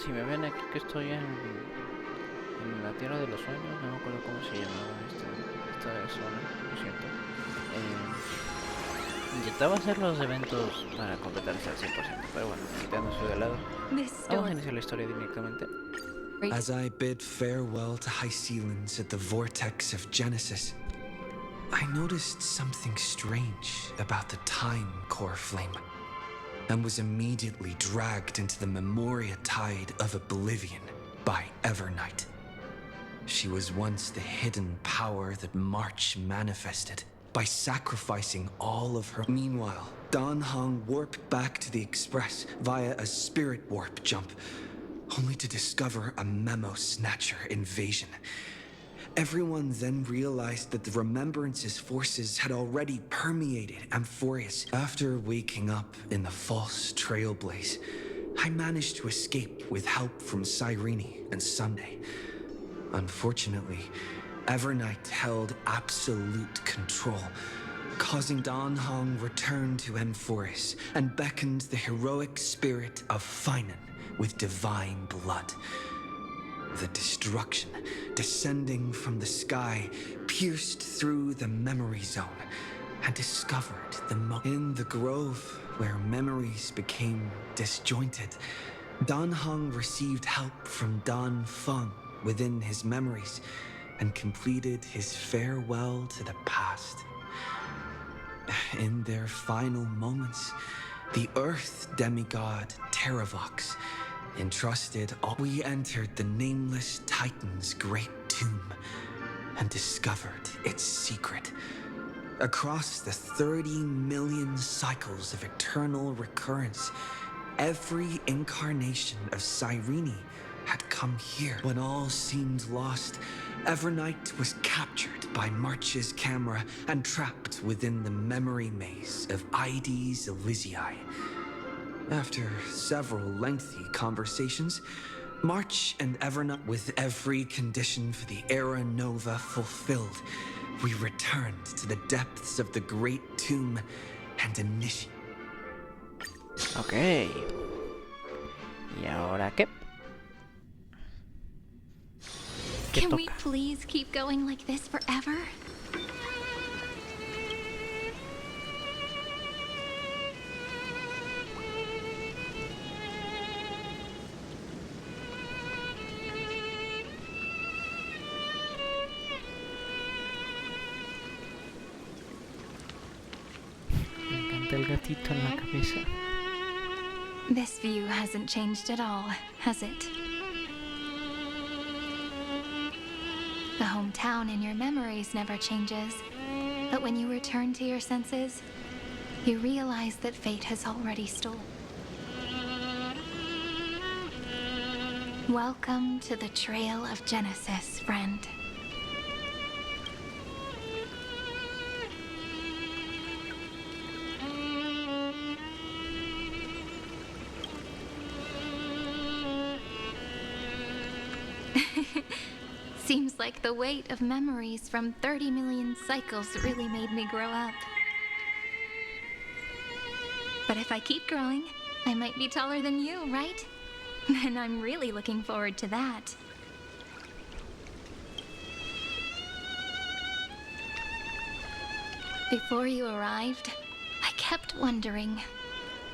Si me ven aquí que estoy en la Tierra de los Sueños, no me acuerdo cómo se llamaba esta zona, lo siento. Intentaba hacer los eventos para completarse al 100%, pero bueno, quitando eso de lado, This vamos a story. iniciar la historia directamente. As I bid farewell to HACIA's at the vortex of Genesis, I noticed something strange about the time core flame, and was immediately dragged into the Memoria tide of oblivion by Evernight. She was once the hidden power that March manifested by sacrificing all of her. Meanwhile, Dan Hong warped back to the Express via a spirit warp jump, only to discover a memo snatcher invasion. Everyone then realized that the Remembrance's forces had already permeated Amphorius. After waking up in the false trailblaze, I managed to escape with help from Cyrene and Sunday. Unfortunately, Evernight held absolute control, causing Dan Hong return to Amphorius and beckoned the heroic spirit of Finan with divine blood. The destruction, descending from the sky, pierced through the memory zone and discovered in the grove where memories became disjointed. Dan Hong received help from Dan Feng within his memories and completed his farewell to the past. In their final moments, the Earth demigod Terravox entrusted all. We entered the nameless Titan's great tomb and discovered its secret. Across the 30 million cycles of eternal recurrence, every incarnation of Cyrene had come here. When all seemed lost, Evernight was captured by March's camera and trapped within the memory maze of Ides Elysiae. After several lengthy conversations, March and Evernight, with every condition for the Era Nova fulfilled, we returned to the depths of the Great Tomb and initiated. Ok. ¿Y ahora qué? ¿Qué Can we toca? please keep going like this forever? Me encanta el gatito en la cabeza. This view hasn't changed at all, has it? The hometown in your memories never changes. But when you return to your senses, you realize that fate has already stolen. Welcome to the Trail of Genesis, friend. Seems like the weight of memories from 30 million cycles really made me grow up. But if I keep growing, I might be taller than you, right? And I'm really looking forward to that. Before you arrived, I kept wondering,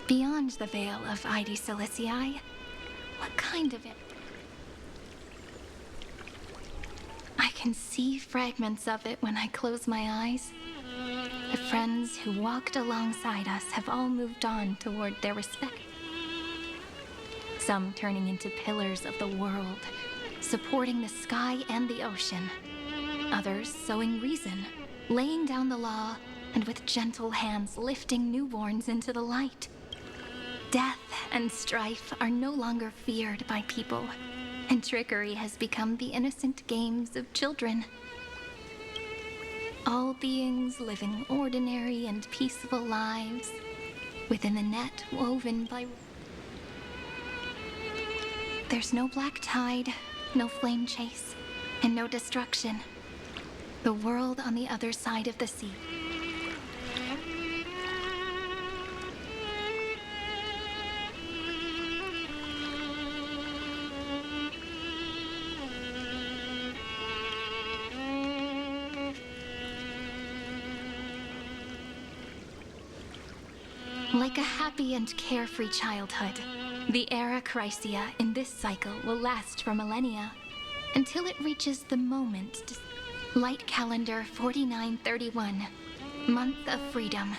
beyond the veil of Ides Elysiae, what kind of it? I can see fragments of it when I close my eyes. The friends who walked alongside us have all moved on toward their respect. Some turning into pillars of the world, supporting the sky and the ocean. Others sowing reason, laying down the law, and with gentle hands lifting newborns into the light. Death and strife are no longer feared by people, and trickery has become the innocent games of children. All beings living ordinary and peaceful lives within the net woven by... There's no black tide, no flame chase, and no destruction. The world on the other side of the sea. Like a happy and carefree childhood, the era HACIA in this cycle will last for millennia until it reaches the moment. Light calendar 4931, month of freedom,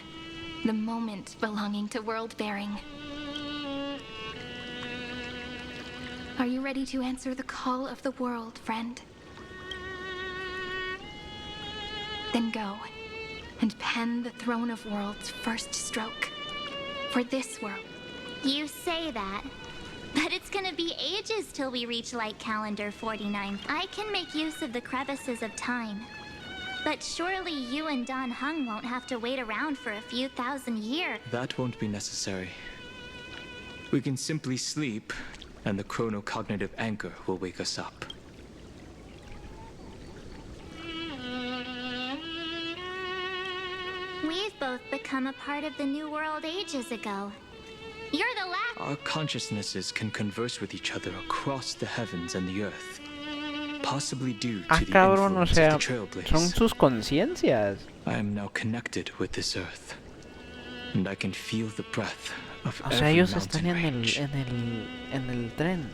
the moment belonging to world-bearing. Are you ready to answer the call of the world, friend? Then go and pen the Throne of Worlds' first stroke for this world. You say that, but it's gonna be ages till we reach Light Calendar 49. I can make use of the crevices of time. But surely you and Dan Heng won't have to wait around for a few thousand years. That won't be necessary. We can simply sleep, and the chronocognitive anchor will wake us up. We've both become a part of the New World ages ago. You're the last. Our consciousnesses can converse with each other across the heavens and the earth. Possibly due to the cabrón, o influence sea, of the son Trailblaze. sus conciencias. I am now connected with this earth, and I can feel the breath of O sea, every ellos están mountain en range. el tren,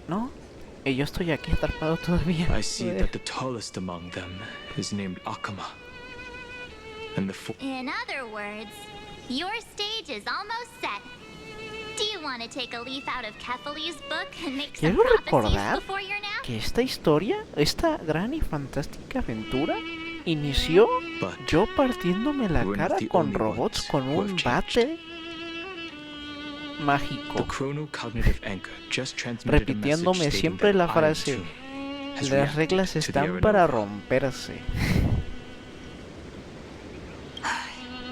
¿no? Y yo estoy aquí atrapado todavía. I see that the tallest among them is named Akama. And the In other words, your stage is almost set. Do you want to take a leaf out of Kefali's book and make some Quiero prophecies recordar before your nap? que esta historia, esta gran y fantástica aventura, inició yo partiéndome la We're not cara the con only robots ones con who un have bate The mágico, chronocognitive anchor just transmitted a repitiéndome message stating siempre that la I, frase, too, has las reacted reglas to the están era para nova. romperse.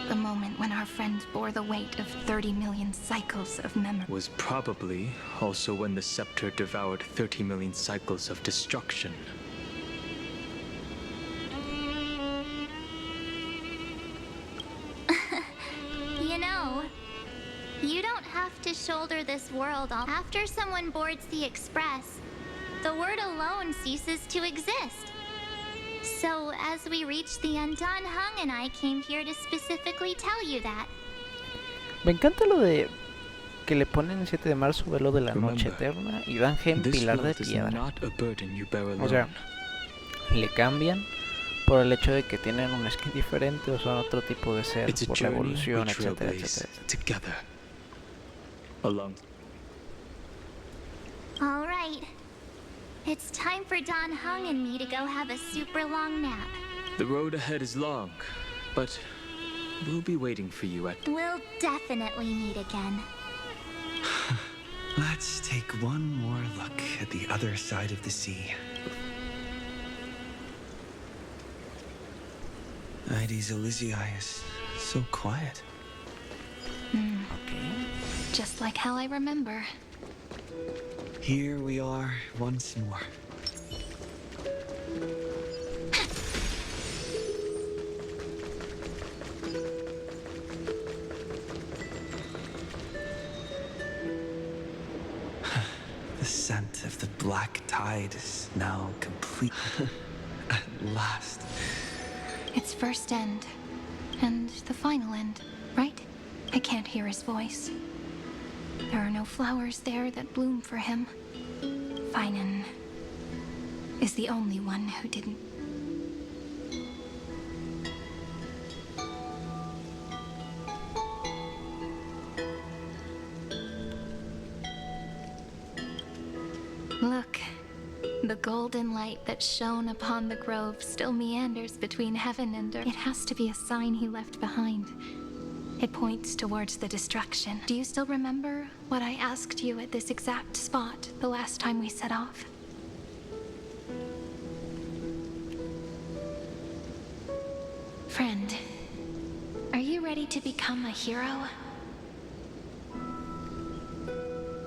The moment when our friend bore the weight of 30 million cycles of memory. Was probably also when the scepter devoured 30 million cycles of destruction. You know, you don't have to shoulder this world all. After someone boards the express, the word alone ceases to exist. So, as we reach the undone, Hung and I came here to specifically tell you that. Me encanta lo de que le ponen el 7 de marzo velo de la noche eterna y dan gen This pilar de world is piedra. not a burden you bear O sea, alone. le cambian por el hecho de que tienen un skin diferente o son otro tipo de ser It's a por la journey we evolución, etcétera, trailblaze etcétera. together. Along. All right. It's time for Don Hung and me to go have a super long nap. The road ahead is long, but we'll be waiting for you at... We'll definitely meet again. Let's take one more look at the other side of the sea. Ides Elysiae is so quiet. Okay. Just like how I remember. Here we are once more. The scent of the black tide is now complete. At last. Its first end. And the final end, right? I can't hear his voice. There are no flowers there that bloom for him. Finan is the only one who didn't. Look, the golden light that shone upon the grove still meanders between heaven and earth. It has to be a sign he left behind. It points towards the destruction. Do you still remember what I asked you at this exact spot the last time we set off? Friend, are you ready to become a hero?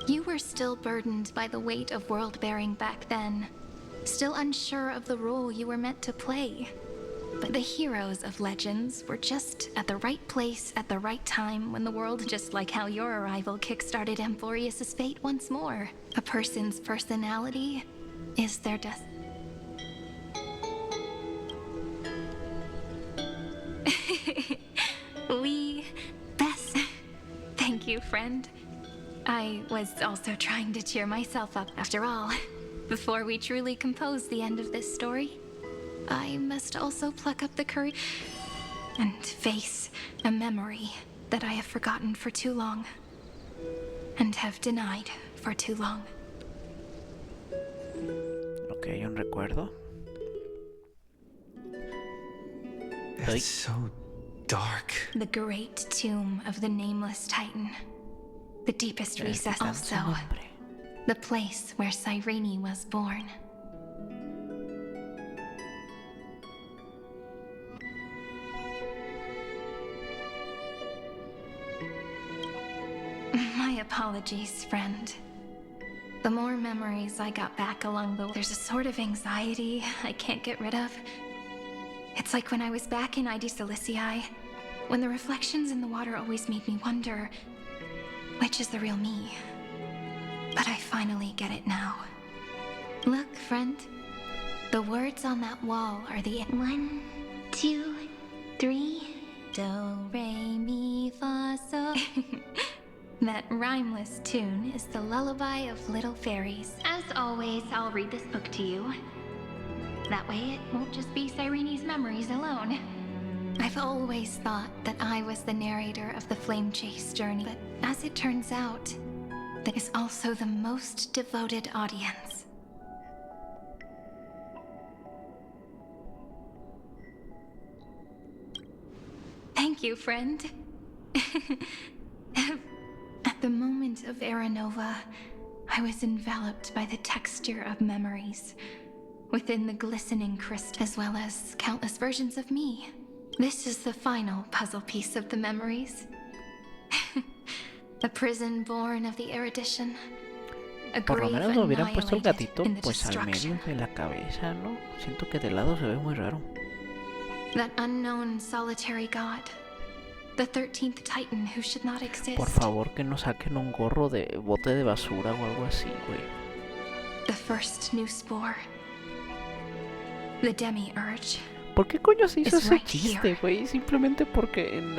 You were still burdened by the weight of world-bearing back then, still unsure of the role you were meant to play. But the heroes of legends were just at the right place at the right time when the world, just like how your arrival kickstarted Amphorius' fate once more. A person's personality is their destiny. We best. you, friend. I was also trying to cheer myself up. After all, before we truly compose the end of this story, I must also pluck up the courage and face a memory that I have forgotten for too long and have denied for too long. Ok, un recuerdo. It's so dark. The great tomb of the nameless Titan. The deepest recess also. The place where Cyrene was born. My apologies, friend. The more memories I got back along the way, there's a sort of anxiety I can't get rid of. It's like when I was back in ID Silicii, when the reflections in the water always made me wonder, which is the real me? But I finally get it now. Look, friend. The words on that wall are the 1, 2, 3. Do, re, mi, fa, so. That rhymeless tune is the lullaby of little fairies. As always, I'll read this book to you. That way it won't just be Cyrene's memories alone. I've always thought that I was the narrator of the Flame Chase journey, but as it turns out, that is also the most devoted audience. Thank you, friend. At the moment of Aranova, I was enveloped by the texture of memories within the glistening crystal, as well as countless versions of me. This is the final puzzle piece of the memories. A prison born of the erudition. A Por lo grave menos lo hubieran puesto el annihilated gatito in the pues al medio destruction. de la cabeza, ¿no? Siento que de lado se ve muy raro. That unknown solitary god. The 13th Titan who should not exist. Por favor que no saquen un gorro de bote de basura o algo así, güey. The first new spore. The demiurge. ¿Por qué coño se hizo It's ese right chiste, here. güey? Simplemente porque en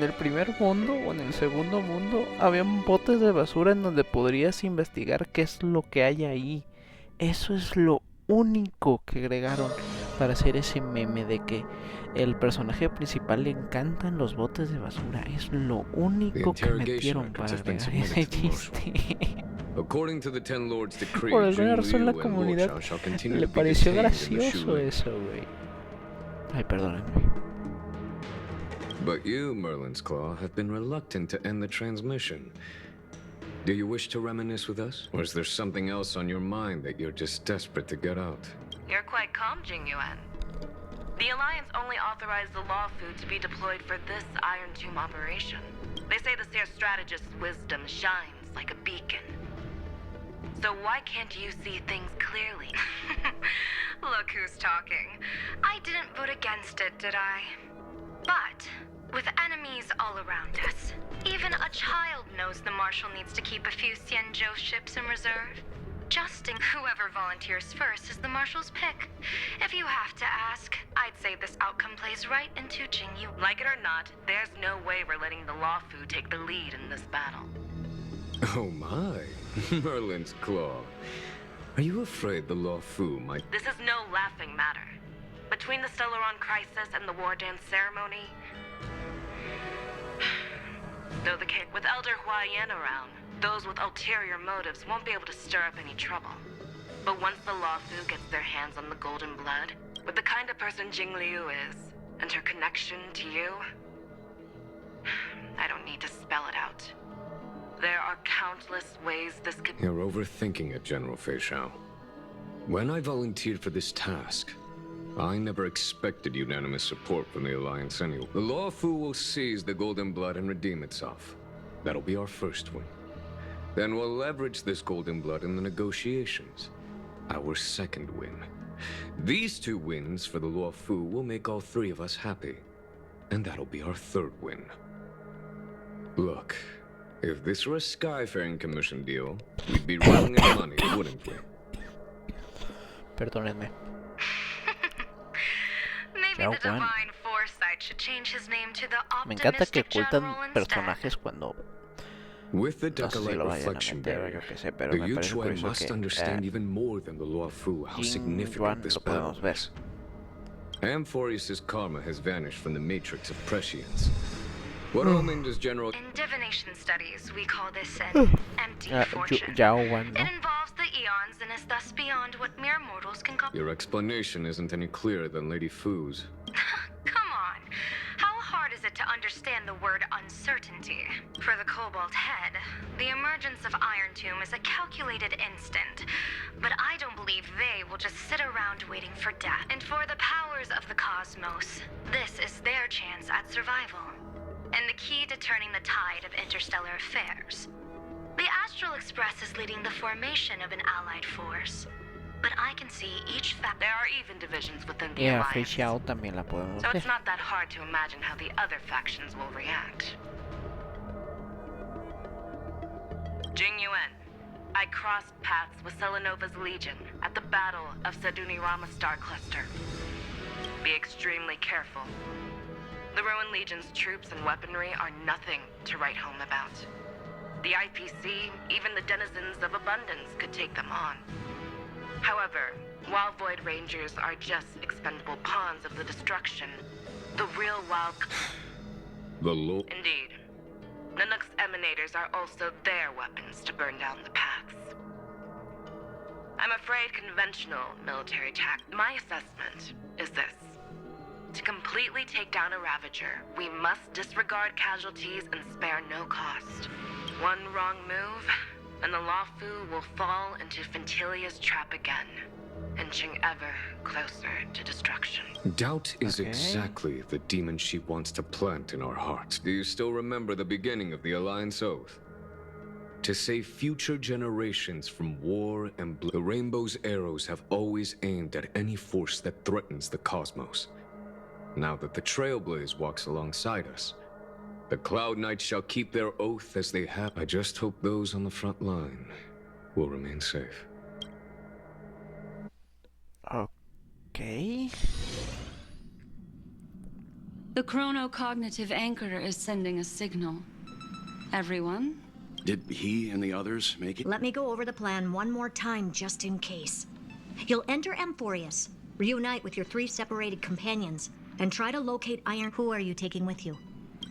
el primer mundo o en el segundo mundo habían botes de basura en donde podrías investigar qué es lo que hay ahí. Eso es lo único que agregaron para hacer ese meme de que el personaje principal le encantan los botes de basura. Es lo único que metieron para agregar ese chiste. According to the Ten Lords' decree, Por alguna razón la Jingliu and comunidad Luochao shall continue le to be pareció detained in the gracioso Shu. eso, güey. Ay, perdónenme. But you, Merlin's Claw, have been reluctant to end the transmission. Do you wish to reminisce with us? Or is there something else on your mind that you're just desperate to get out? You're quite calm, Jingyuan. The Alliance only authorized the Law Food to be deployed for this Iron Tomb operation. They say the Seer Strategist's wisdom shines like a beacon. So why can't you see things clearly? Look who's talking. I didn't vote against it, did I? But with enemies all around us, even a child knows the Marshal needs to keep a few Xianzhou ships in reserve. Just whoever volunteers first is the Marshal's pick. If you have to ask, I'd say this outcome plays right into Jingyu. Like it or not, there's no way we're letting the Law Food take the lead in this battle. Oh my, Merlin's Claw. Are you afraid the Law Fu might... This is no laughing matter. Between the Stellaron crisis and the War Dance ceremony... Though the king with Elder Huaiyan around, those with ulterior motives won't be able to stir up any trouble. But once the Law Fu gets their hands on the golden blood, with the kind of person Jingliu is, and her connection to you... I don't need to spell it out. There are countless ways this could... You're overthinking it, General Fei Shao. When I volunteered for this task, I never expected unanimous support from the Alliance anyway. The Law Fu will seize the Golden Blood and redeem itself. That'll be our first win. Then we'll leverage this Golden Blood in the negotiations. Our second win. These two wins for the Law Fu will make all three of us happy. And that'll be our third win. Look, if this were a Skyfaring Commission deal, we'd be rolling in money, wouldn't we? Perdónenme. Maybe Ya, the Juan. Divine Foresight should change his name to the Me encanta que Optimistic ocultan General instead. personajes cuando With the No sé si Decalite lo vayan a reflection meter o barrier, yo qué sé, pero the me parece Yuchuan curioso must que understand even more than the Law Fu how Jin significant Yuan this lo power podemos ver. is. Amphorius' karma has vanished from the matrix of prescience. What omen does General... In divination studies, we call this an empty fortune. Yao Wan, ¿no? It involves the eons and is thus beyond what mere mortals can comprehend. Your explanation isn't any clearer than Lady Fu's. Come on. How hard is it to understand the word uncertainty? For the Cobalt Head, the emergence of Iron Tomb is a calculated instant. But I don't believe they will just sit around waiting for death. And for the powers of the cosmos, this is their chance at survival. And the key to turning the tide of interstellar affairs. The Astral Express is leading the formation of an allied force. But I can see each fact. There are even divisions within the Y a alliance. Xiao también la podemos So ver. it's not that hard to imagine how the other factions will react. Jing Yuan, I crossed paths with Selenova's Legion at the Battle of Sadunirama Star Cluster. Be extremely careful. The Ruined Legion's troops and weaponry are nothing to write home about. The IPC, even the denizens of Abundance, could take them on. However, while Void Rangers are just expendable pawns of the destruction, the real wild... The law... Indeed. Nanook's emanators are also their weapons to burn down the paths. I'm afraid conventional military tactics... My assessment is this. To completely take down a Ravager, we must disregard casualties and spare no cost. One wrong move, and the Lawfu will fall into Fintilia's trap again, inching ever closer to destruction. Doubt is Okay. exactly the demon she wants to plant in our hearts. Do you still remember the beginning of the Alliance Oath? To save future generations from war and blood. The Rainbow's arrows have always aimed at any force that threatens the cosmos. Now that the Trailblaze walks alongside us, the Cloud Knights shall keep their oath as they have. I just hope those on the front line will remain safe. Okay. The chronocognitive anchor is sending a signal. Everyone? Did he and the others make it? Let me go over the plan one more time, just in case. You'll enter Amphorius, reunite with your 3 separated companions, and try to locate Iron. Who are you taking with you?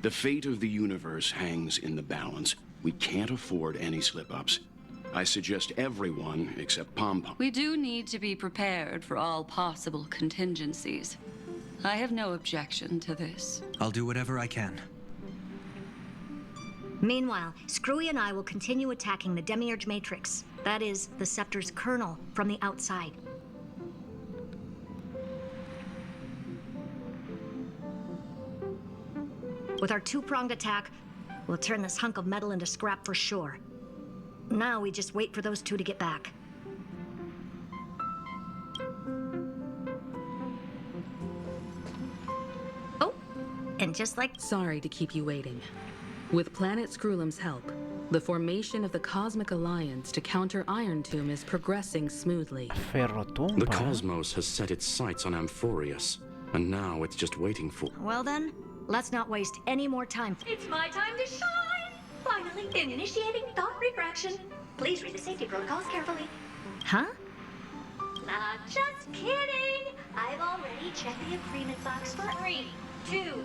The fate of the universe hangs in the balance. We can't afford any slip-ups. I suggest everyone except Pom-Pom. We do need to be prepared for all possible contingencies. I have no objection to this. I'll do whatever I can. Meanwhile, Screwy and I will continue attacking the Demiurge Matrix. That is, the Scepter's kernel, from the outside. With our 2-pronged attack, we'll turn this hunk of metal into scrap for sure. Now we just wait for those 2 to get back. Oh, and just like... Sorry to keep you waiting. With Planet Screwlum's help, the formation of the Cosmic Alliance to counter Iron Tomb is progressing smoothly. Ferrotumba. The cosmos has set its sights on Amphorius, and now it's just waiting for... Well then, let's not waste any more time. It's my time to shine! Finally, initiating thought refraction. Please read the safety protocols carefully. Huh? Not just kidding! I've already checked the agreement box for 3, 2...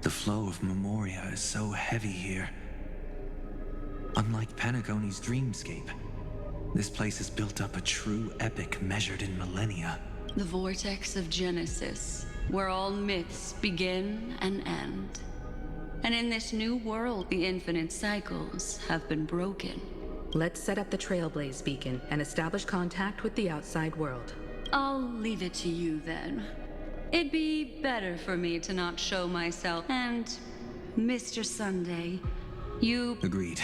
The flow of Memoria is so heavy here. Unlike Panagoni's dreamscape, this place has built up a true epic measured in millennia. The vortex of Genesis, where all myths begin and end. And in this new world, the infinite cycles have been broken. Let's set up the Trailblaze beacon and establish contact with the outside world. I'll leave it to you then. It'd be better for me to not show myself. And, Mr. Sunday, you... Agreed.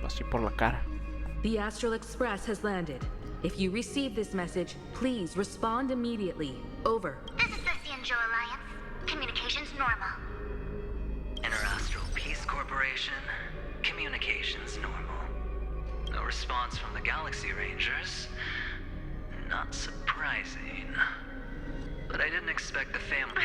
Así por la cara. The Astral Express has landed. If you receive this message, please respond immediately. Over. This is the Angel Alliance. Communications normal. Interastral Peace Corporation. Communications normal. No response from the Galaxy Rangers. Not surprising. But I didn't expect the family.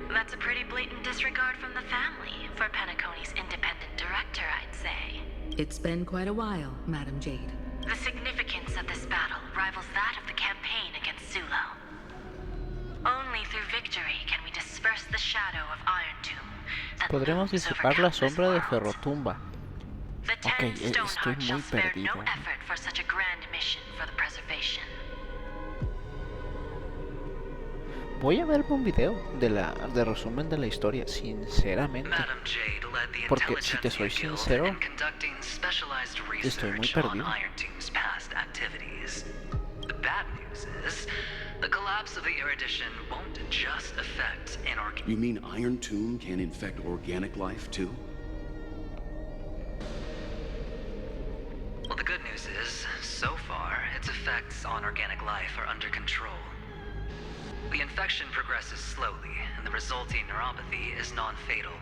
That's a pretty blatant disregard from the family for Penacony's independent director, I'd say. It's been quite a while, Madam Jade. The significance of this battle rivals that of the campaign against Zulo. Only through victory can we disperse the shadow of Iron Tomb that Podremos looms disipar over la countless sombra de worlds. Ferrotumba. The Ok, Ten estoy Stoneheart shall muy spare no perdido. effort for such a grand mission for the preservation. Voy a verme un video de resumen de la historia, sinceramente. Madam Jade led the Porque si te soy Intelligentsia Guild sincero, in conducting specialized estoy muy research on perdido. Iron Tomb's past activities. The bad news is, the collapse of the Erudition won't just affect inorganic. You mean Iron Tomb can infect organic life too? Well, the good news is, so far, its effects on organic life are under control. The infection progresses slowly, and the resulting neuropathy is non-fatal.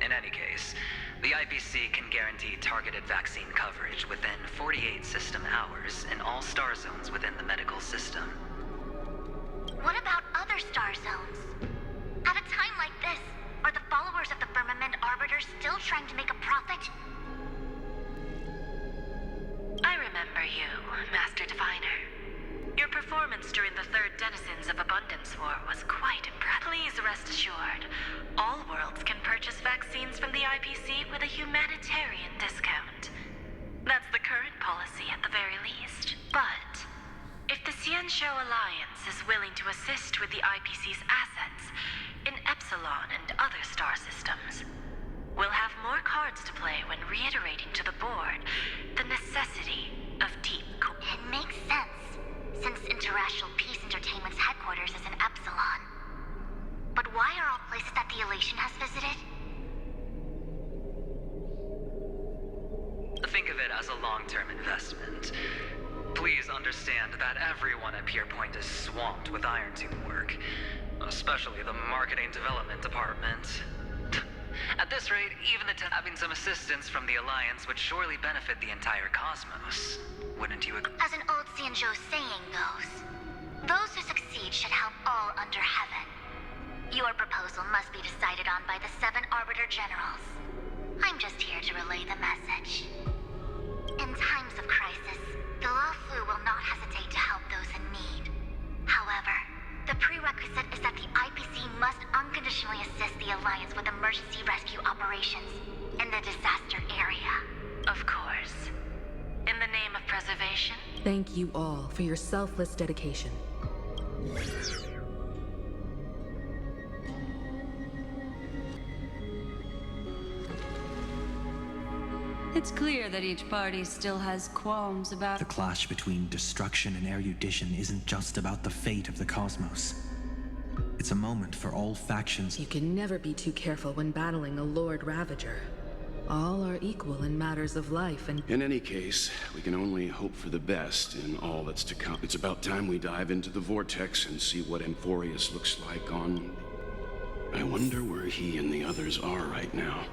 In any case, the IPC can guarantee targeted vaccine coverage within 48 system hours in all star zones within the medical system. What about other star zones? At a time like this, are the followers of the Firmament Arbiter still trying to make a profit? I remember you, Master Diviner. Your performance during the Third Denizens of Abundance War was quite impressive. Please rest assured, all worlds can purchase vaccines from the IPC with a humanitarian discount. That's the current policy at the very least. But if the Xianzhou Alliance is willing to assist with the IPC's assets in Epsilon and other star systems, we'll have more cards to play when reiterating to the board the necessity of deep It makes sense, since Interracial Peace Entertainment's headquarters is in Epsilon. But why are all places that the Elation has visited? Think of it as a long-term investment. Please understand that everyone at Pierpoint is swamped with Iron Tomb work, especially the marketing development department. At this rate, even having some assistance from the Alliance would surely benefit the entire cosmos. Wouldn't you agree? As an old Xianzhou saying goes, those who succeed should help all under heaven. Your proposal must be decided on by the 7 Arbiter Generals. I'm just here to relay the message. In times of crisis, the Luofu will not hesitate to help those in need. However, the prerequisite is that the IPC must unconditionally assist the Alliance with emergency rescue operations in the disaster area. Of course. In the name of preservation? Thank you all for your selfless dedication. It's clear that each party still has qualms about The clash between destruction and erudition isn't just about the fate of the cosmos. It's a moment for all factions. You can never be too careful when battling a Lord Ravager. All are equal in matters of life and... In any case, we can only hope for the best in all that's to come. It's about time we dive into the vortex and see what Amphorius looks like on... I wonder where he and the others are right now.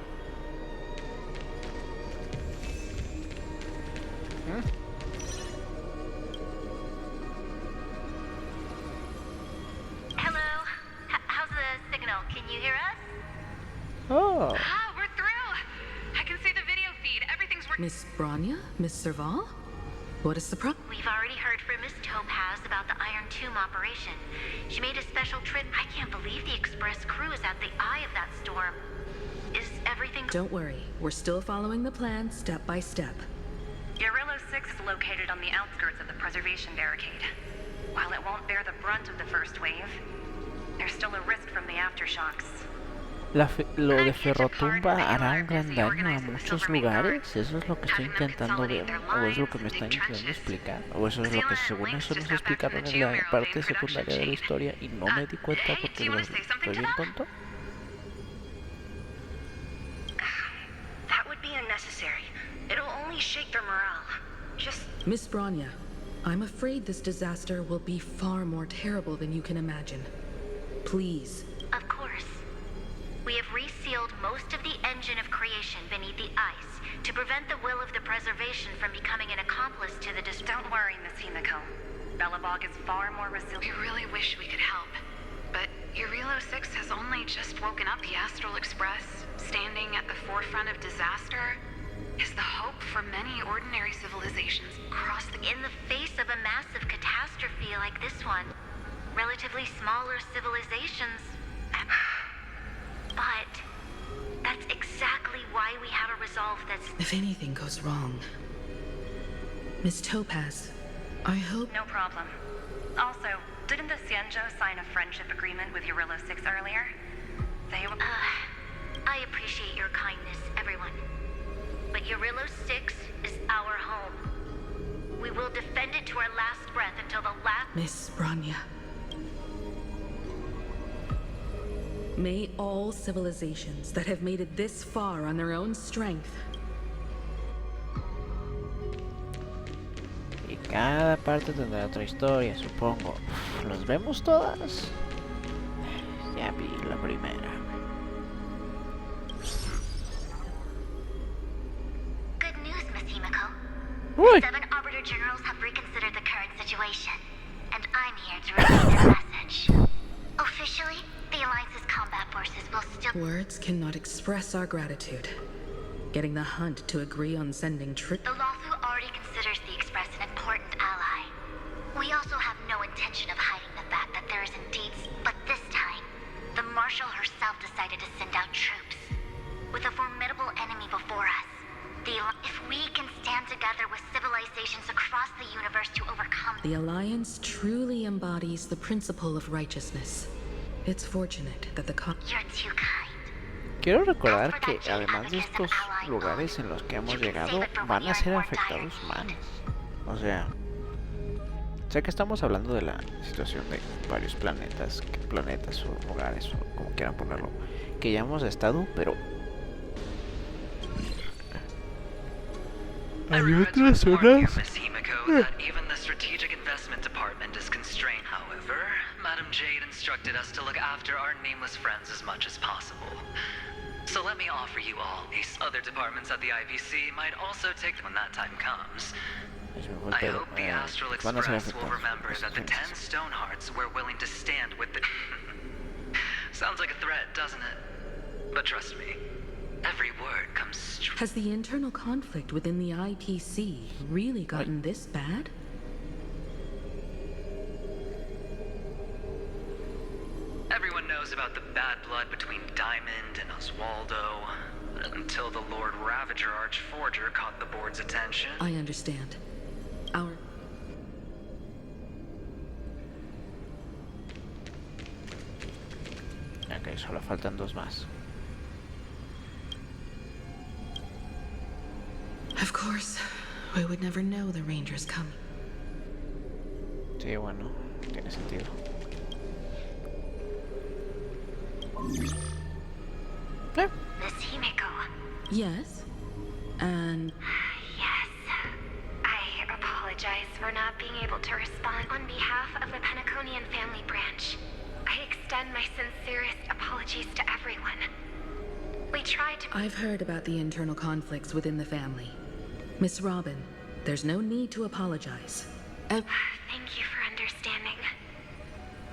Hello? How's the signal? Can you hear us? Oh. Ah, we're through! I can see the video feed. Everything's working. Miss Bronya? Miss Serval? What is the problem? We've already heard from Miss Topaz about the Iron Tomb operation. She made a special trip. I can't believe the Express crew is at the eye of that storm. Is everything... Don't worry. We're still following the plan step by step. Urillo 6 is located on the outskirts of the preservation barricade. While it won't bear the brunt of the first wave, there's still a risk from the aftershocks. Lo de Ferrotumba hará un gran daño a muchos lugares. Eso es lo que estoy intentando ver, o es lo que me están intentando explicar, o eso es lo que según eso nos explicaron en la parte secundaria de la historia y no me di cuenta porque estoy bien tonto. That would be unnecessary. It'll only shake their morale. Just... Miss Bronya, I'm afraid this disaster will be far more terrible than you can imagine. Please. Of course. We have resealed most of the engine of creation beneath the ice to prevent the will of the preservation from becoming an accomplice to the Don't worry, Miss Himiko. Belobog is far more resilient. We really wish we could help. But Eurilo 6 has only just woken up. The Astral Express, standing at the forefront of disaster, is the hope for many ordinary civilizations across the... In the face of a massive catastrophe like this one, relatively smaller civilizations... But that's exactly why we have a resolve that's... If anything goes wrong... Miss Topaz, I hope... No problem. Also, didn't the Xianzhou sign a friendship agreement with Eurilo 6 earlier? They were... I appreciate your kindness, everyone. But Eurilo 6 is our home. We will defend it to our last breath until the last... Miss Branya. May all civilizations that have made it this far on their own strength. Y cada parte tendrá otra historia, supongo. ¿Los vemos todas? Ya vi la primera. Good news, Miss Himiko. Uy. The 7 Arbiter Generals have reconsidered the current situation, and I'm here to relay their message. Officially, the Alliance's combat forces will still... Words cannot express our gratitude. Getting the Hunt to agree on sending troops... The Lawfu already considers the Express an important ally. We also have no intention of hiding the fact that there is indeed... But this time, the Marshal herself decided to send out troops. With a formidable enemy before us, if we can stand together with civilizations across the universe to overcome... The Alliance truly embodies the principle of righteousness. It's fortunate that the... You're too kind. Quiero recordar que además de estos lugares en los que hemos llegado, van a ser afectados humanos. O sea, sé que estamos hablando de la situación de varios planetas o lugares, o como quieran ponerlo, que ya hemos estado, pero... Hay otras zonas... Even the Strategic Investment Department is constrained. However, Madam Jade instructed us to look after our nameless friends as much as possible. So let me offer you all these other departments at the IVC might also take when that time comes. I hope the Astral Express will remember that the 10 Stonehearts were willing to stand with the... Sounds like a threat, doesn't it? But trust me, every word comes straight. Has the internal conflict within the IPC really gotten this bad? Everyone knows about the bad blood between Diamond and Oswaldo, until the Lord Ravager Archforger caught the board's attention. I understand. Our... Ok, solo faltan dos más. Of course, we would never know the Ranger's coming. Sí, bueno, tiene sentido. Miss Himiko. Yes? And... Yes. I apologize for not being able to respond on behalf of the Penaconian family branch. I extend my sincerest apologies to everyone. We tried to... I've heard about the internal conflicts within the family. Miss Robin, there's no need to apologize. Thank you for understanding.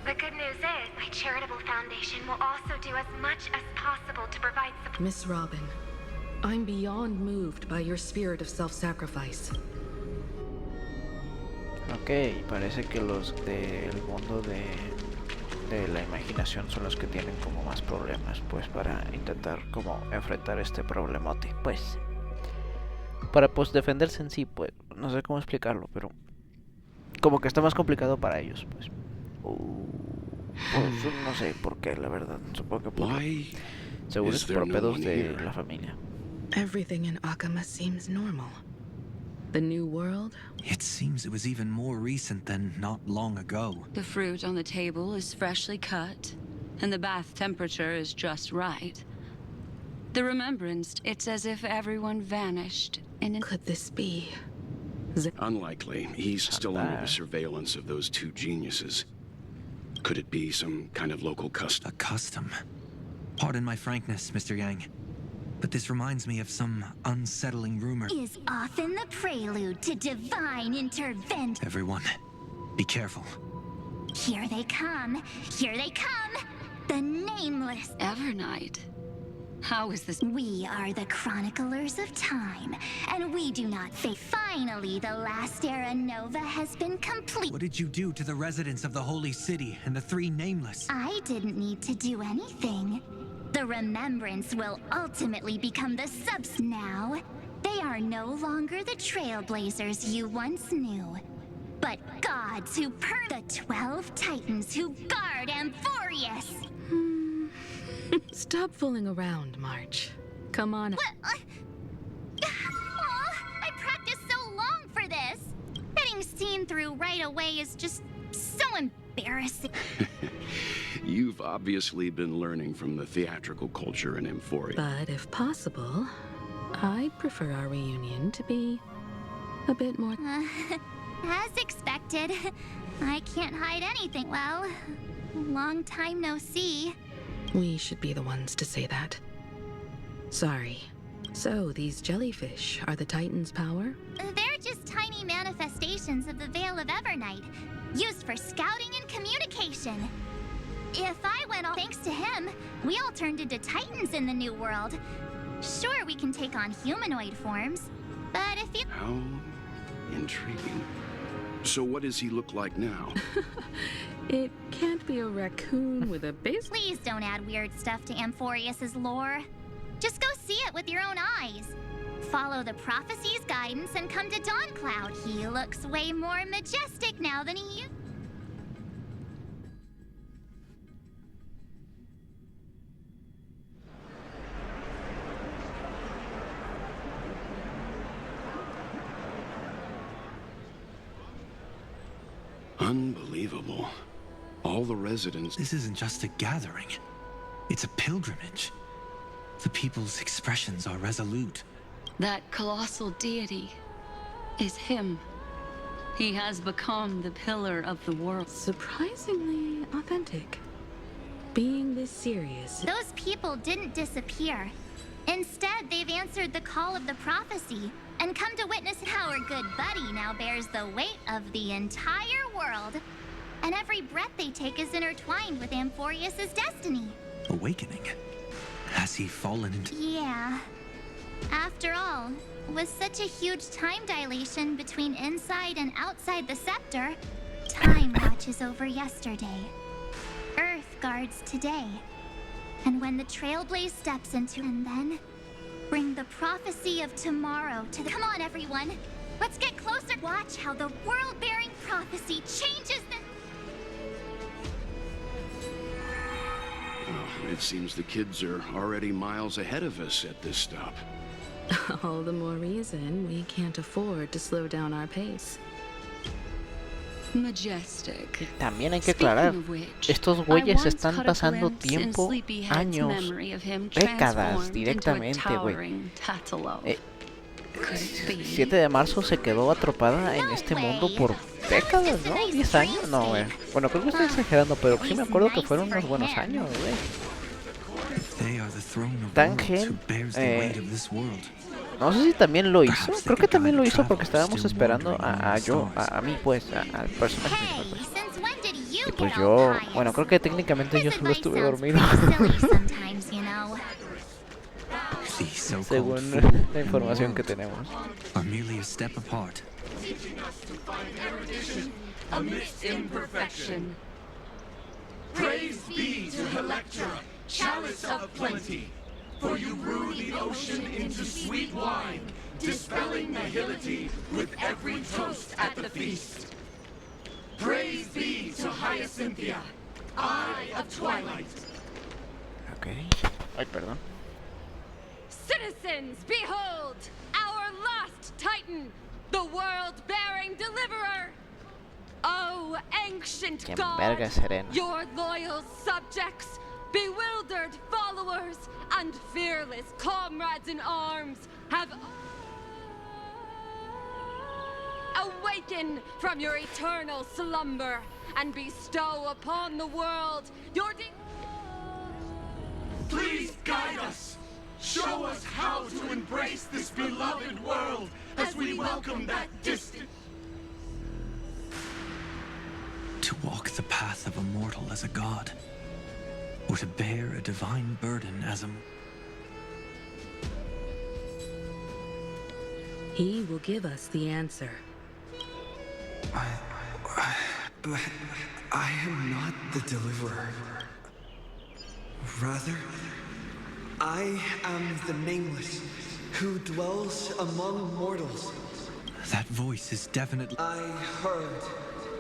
The good news is, my charitable foundation will also do as much as possible to provide support. Miss Robin, I'm beyond moved by your spirit of self-sacrifice. Ok, parece que los del mundo de la imaginación son los que tienen como más problemas, pues para intentar como enfrentar este problemote, pues para pues defenderse en sí, pues no sé cómo explicarlo, pero como que está más complicado para ellos, pues. Pues no sé por qué, la verdad. Supongo que por seguro es por pedos de la familia. Everything in Akama seems normal. The new world? It seems it was even more recent than not long ago. The fruit on the table is freshly cut, and the bath temperature is just right. The remembrance, it's as if everyone vanished in an... Could this be? Unlikely. He's still under the surveillance of those 2 geniuses. Could it be some kind of local custom? A custom? Pardon my frankness, Mr. Yang, but this reminds me of some unsettling rumor. Is often the prelude to divine intervention. Everyone, be careful. Here they come. Here they come. The Nameless. Evernight. How is this? We are the chroniclers of time, and we do not fade. Finally, the last era Nova has been complete. What did you do to the residents of the Holy City and the three Nameless? I didn't need to do anything. The Remembrance will ultimately become the subs now. They are no longer the trailblazers you once knew, but gods who the 12 titans who guard Amphorius. Stop fooling around, March. Come on. What? I practiced so long for this. Getting seen through right away is just so embarrassing. You've obviously been learning from the theatrical culture in Amphoria. But if possible, I'd prefer our reunion to be a bit more... As expected. I can't hide anything. Well, long time no see. We should be the ones to say that. Sorry. So, these jellyfish are the Titan's power? They're just tiny manifestations of the Veil of Evernight, used for scouting and communication. If I went all thanks to him, we all turned into Titans in the New World. Sure, we can take on humanoid forms, but if you... How intriguing. So what does he look like now? It can't be a raccoon with a base... Please don't add weird stuff to Amphorius's lore. Just go see it with your own eyes. Follow the prophecy's guidance and come to Dawncloud. He looks way more majestic now than he used. Unbelievable. All the residents... This isn't just a gathering. It's a pilgrimage. The people's expressions are resolute. That colossal deity is him. He has become the pillar of the world. Surprisingly authentic. Being this serious... Those people didn't disappear. Instead, they've answered the call of the prophecy and come to witness how our good buddy now bears the weight of the entire world. And every breath they take is intertwined with Amphorius's destiny. Awakening? Has he fallen into... Yeah. After all, with such a huge time dilation between inside and outside the scepter, time watches over yesterday. Earth guards today. And when the Trailblaze steps into... And then... bring the prophecy of tomorrow to the... Come on, everyone! Let's get closer! Watch how the world-bearing prophecy changes the... Oh, it seems the kids are already miles ahead of us at this stop. All the more reason we can't afford to slow down our pace. Majestic. También hay que aclarar, estos güeyes están pasando tiempo, años, décadas directamente, güey. 7 de marzo se quedó atrapada en este mundo por décadas, ¿no? 10 años, no, güey. Bueno, creo que estoy exagerando, pero sí me acuerdo que fueron unos buenos años, güey. Tangen, no sé si también lo hizo, creo que también lo hizo porque estábamos esperando a mí, pues, al personaje principal, pues. Y pues yo, bueno, creo que técnicamente yo solo estuve dormido. Según la información que tenemos. Praise be to Electra, chalice of plenty, for you brew the ocean into sweet wine, dispelling nihility with every toast at the feast. Praise be to Hyacinthia, eye of twilight. Okay. Ay, perdón. Citizens, behold, our last Titan, the world-bearing deliverer. Oh, ancient God, your loyal subjects, bewildered followers, and fearless comrades in arms have awaken from your eternal slumber and bestow upon the world your Please guide us. Show us how to embrace this beloved world as we welcome that distant... To walk the path of a mortal as a god, or to bear a divine burden as a... He will give us the answer. But I am not the deliverer. Rather, I am the Nameless, who dwells among mortals. That voice is definitely... I heard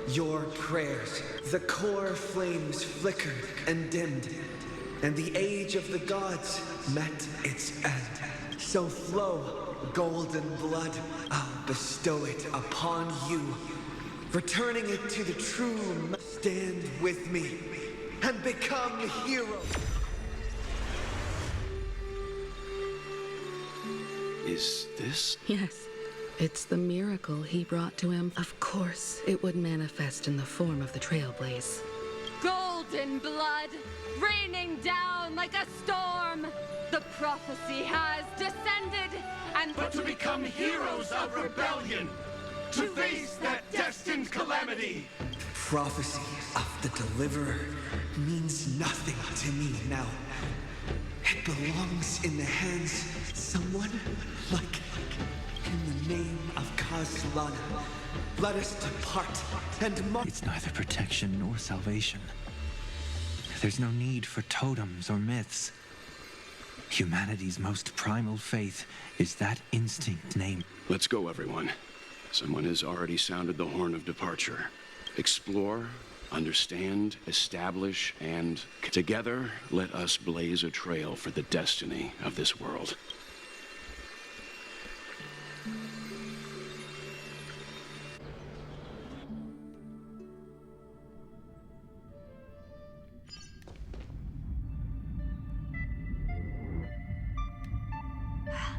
your prayers. The core flames flickered and dimmed, and the age of the gods met its end. So flow, golden blood, I'll bestow it upon you, returning it to the true. Stand with me and become heroes. Is this? Yes. It's the miracle he brought to him. Of course, it would manifest in the form of the Trailblaze. Golden blood, raining down like a storm. The prophecy has descended, and... But to become heroes of rebellion, to face that destined calamity. Prophecy of the Deliverer means nothing to me now. It belongs in the hands of someone like... In the name of Kazlana, let us depart and It's neither protection nor salvation. There's no need for totems or myths. Humanity's most primal faith is that instinct named. Let's go, everyone. Someone has already sounded the horn of departure. Explore, understand, establish, and together, let us blaze a trail for the destiny of this world.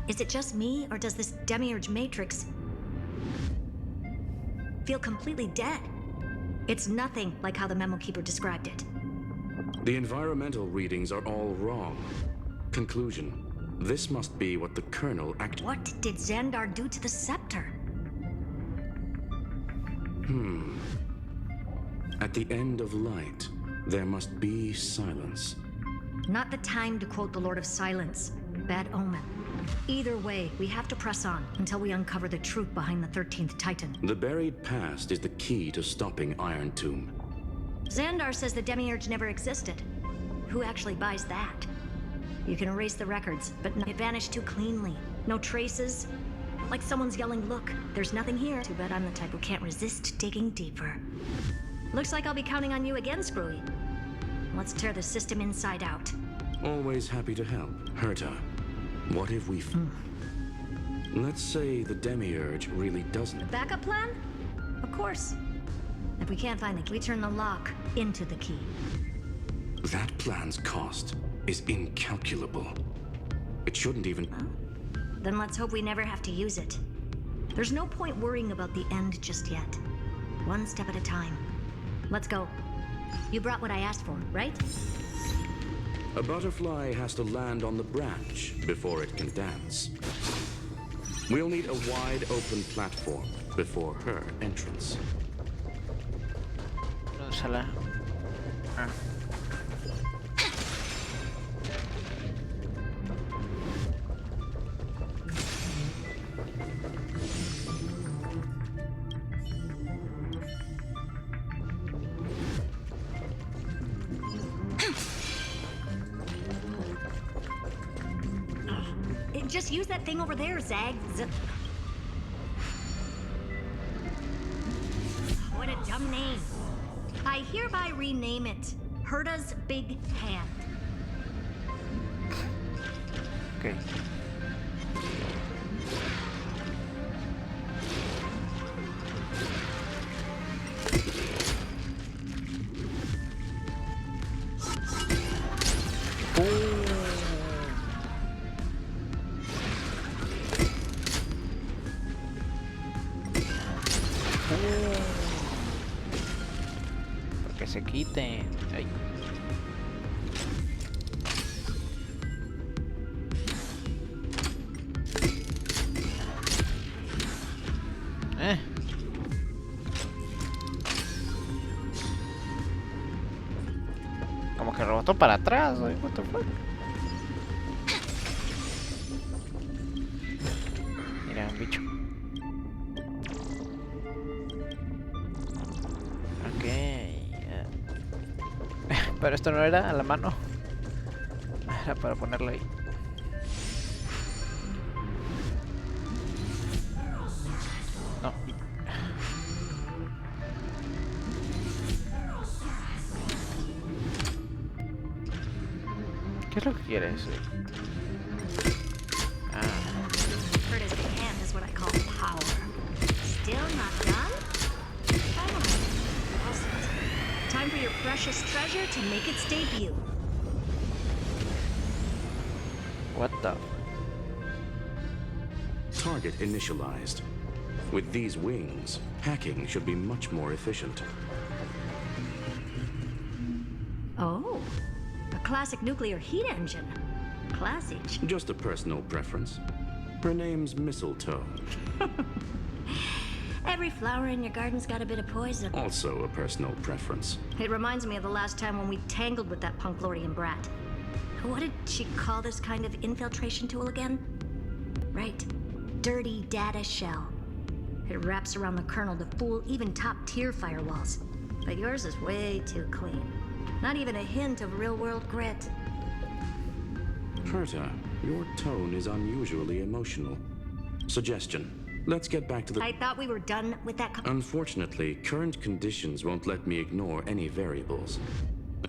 Is it just me, or does this Demiurge Matrix feel completely dead? It's nothing like how the Memo Keeper described it. The environmental readings are all wrong. Conclusion. This must be what the Colonel What did Xandar do to the scepter? At the end of light, there must be silence. Not the time to quote the Lord of Silence. Bad omen. Either way, we have to press on until we uncover the truth behind the 13th Titan. The buried past is the key to stopping Iron Tomb. Xandar says the Demiurge never existed. Who actually buys that? You can erase the records, but it vanished too cleanly. No traces. Like someone's yelling, look, there's nothing here. Too bad I'm the type who can't resist digging deeper. Looks like I'll be counting on you again, Screwy. Let's tear the system inside out. Always happy to help. Herta, what if we... Let's say the Demiurge really doesn't... Backup plan? Of course. If we can't find the key, we turn the lock into the key. That plan's cost is incalculable. It shouldn't even... Then let's hope we never have to use it. There's no point worrying about the end just yet. One step at a time. Let's go. You brought what I asked for, right? A butterfly has to land on the branch before it can dance. We'll need a wide open platform before her entrance. Just use that thing over there, Zag. What a dumb name. I hereby rename it Herta's Big Hand. Okay. Porque se quite. Ay. Como que rebotó para atrás, ¿eh? What the fuck? Mira, un bicho. Ok. Pero esto no era a la mano. Era para ponerlo ahí. No. ¿Qué es lo que quieres? Hurt as a hand is what I call power. Still not done? Almost. All set. Time for your precious treasure to make its debut. What the? Target initialized. With these wings, hacking should be much more efficient. Oh, a classic nuclear heat engine. Classy. Just a personal preference. Her name's Mistletoe. Every flower in your garden's got a bit of poison. Also a personal preference. It reminds me of the last time when we tangled with that Punklordian brat. What did she call this kind of infiltration tool again? Right. Dirty data shell. It wraps around the kernel to fool even top-tier firewalls. But yours is way too clean. Not even a hint of real-world grit. Herta, your tone is unusually emotional. Suggestion. Let's get back to the... I thought we were done with that... Unfortunately, current conditions won't let me ignore any variables.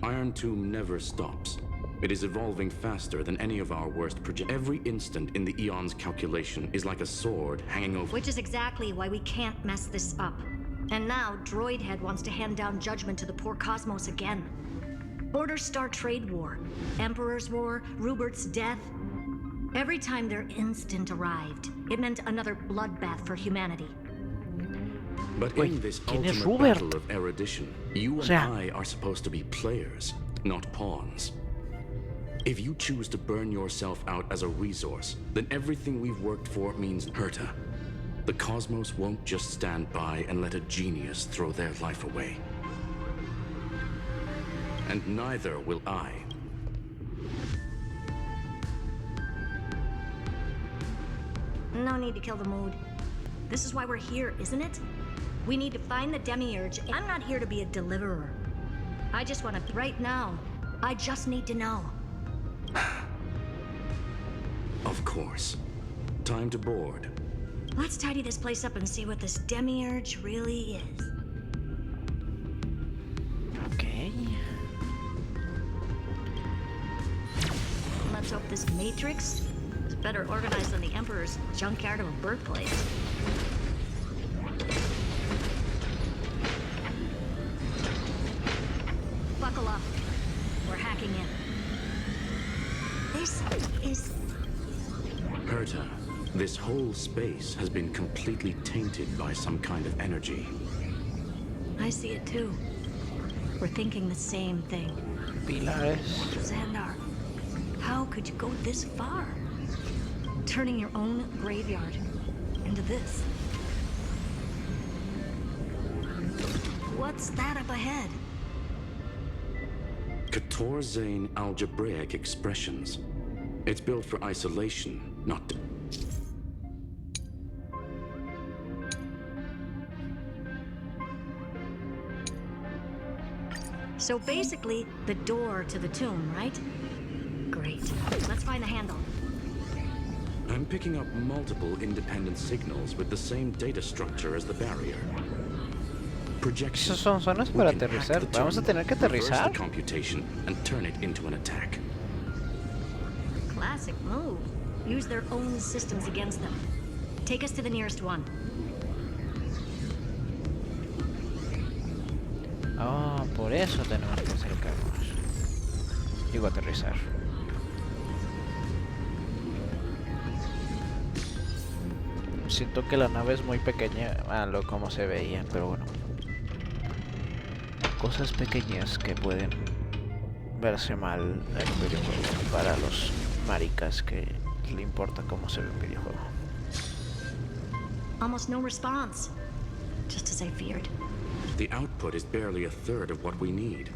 Iron Tomb never stops. It is evolving faster than any of our worst projects. Every instant in the Eon's calculation is like a sword hanging over... Which is exactly why we can't mess this up. And now, Droidhead wants to hand down judgment to the poor cosmos again. Border Star Trade War, Emperor's War, Rupert's death. Every time their instant arrived, it meant another bloodbath for humanity. But in this ultimate battle of erudition, you and I are supposed to be players, not pawns. If you choose to burn yourself out as a resource, then everything we've worked for means Herta. The cosmos won't just stand by and let a genius throw their life away. And neither will I. No need to kill the mood. This is why we're here, isn't it? We need to find the Demiurge. I'm not here to be a deliverer. I just want to... Right now, I just need to know. Of course. Time to board. Let's tidy this place up and see what this Demiurge really is. Okay. Let's hope this Matrix is better organized than the Emperor's junkyard of a birthplace. Buckle up. We're hacking in. This is... Herta, this whole space has been completely tainted by some kind of energy. I see it too. We're thinking the same thing. Pilares. Xandar, how could you go this far? Turning your own graveyard into this. What's that up ahead? Katorzane algebraic expressions. It's built for isolation, not... So basically, the door to the tomb, right? Great. Let's find the handle. I'm picking up multiple independent signals with the same data structure as the barrier. Esos son zonas para aterrizar. Vamos a tener que aterrizar. The computation and turn it into an attack. Classic move. Use their own systems against them. Take us to the nearest one. Ah, por eso tenemos que acercarnos. Digo aterrizar. Siento que la nave es muy pequeña a lo como se veía, pero bueno. Cosas pequeñas que pueden verse mal en un videojuego para los maricas que le importa cómo se ve un videojuego. Almost no response. Just as I feared. The output is barely a third of what we need.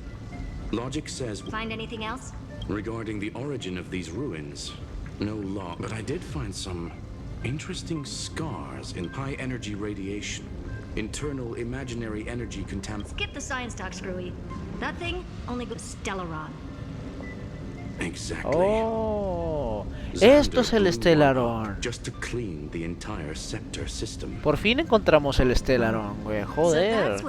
Logic says... Find anything else? Regarding the origin of these ruins, no law, but I did find some interesting scars in high-energy radiation. Internal imaginary energy contamination. Skip the science talk, Screwy. That thing only goes Stellaron. Exactly. Oh, esto es el Stellaron. Just to clean the entire scepter system. Por fin encontramos el Stellaron, güey. Joder.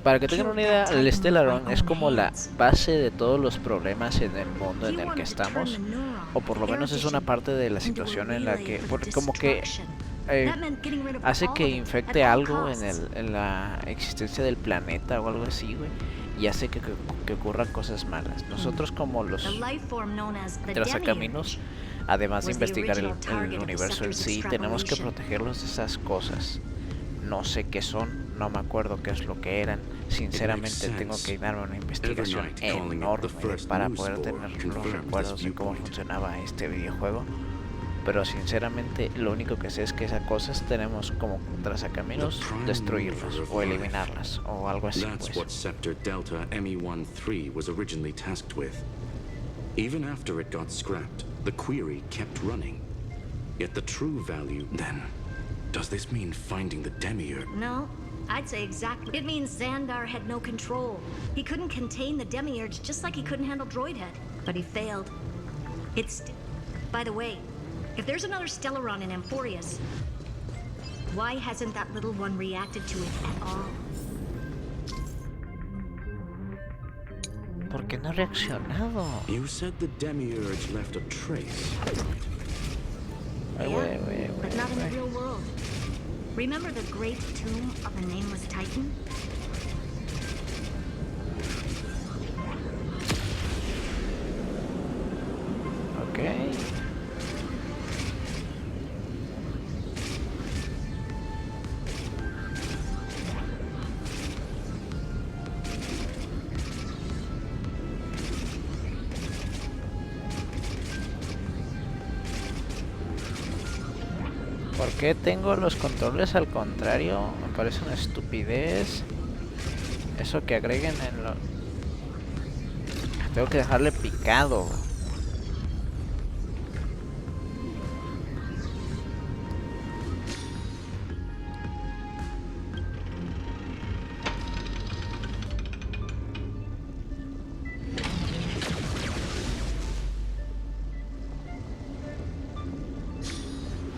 Para que tengan una idea, el Stellaron es como la base de todos los problemas en el mundo en el que estamos, o por lo menos es una parte de la situación en la que, como que hace que infecte algo en la existencia del planeta o algo así, güey. Y hace que ocurran cosas malas. Nosotros como los trazacaminos, además de investigar el universo en sí, tenemos que protegerlos de esas cosas. No sé qué son, no me acuerdo qué es lo que eran. Sinceramente tengo que darme una investigación enorme para poder tener los recuerdos de cómo funcionaba este videojuego. Pero sinceramente lo único que sé es que esas cosas tenemos como trazacaminos destruirlas o eliminarlas o algo así, That's what Scepter Delta ME-13 was originally tasked with. Even after it got scrapped, the query kept running. Yet the true value, then, does this mean finding the Demiurge? No, I'd say exactly. It means Xandar had no control. He couldn't contain the Demiurge just like he couldn't handle Droidhead. But he failed. By the way, if there's another Stellaron in Amphorius, why hasn't that little one reacted to it at all? ¿Por qué no ha reaccionado? You said the Demiurge left a trace. But not in the real world. Remember the great tomb of the nameless Titan? Okay. ¿Por qué tengo los controles al contrario? Me parece una estupidez. Eso que agreguen en lo... Tengo que dejarle picado.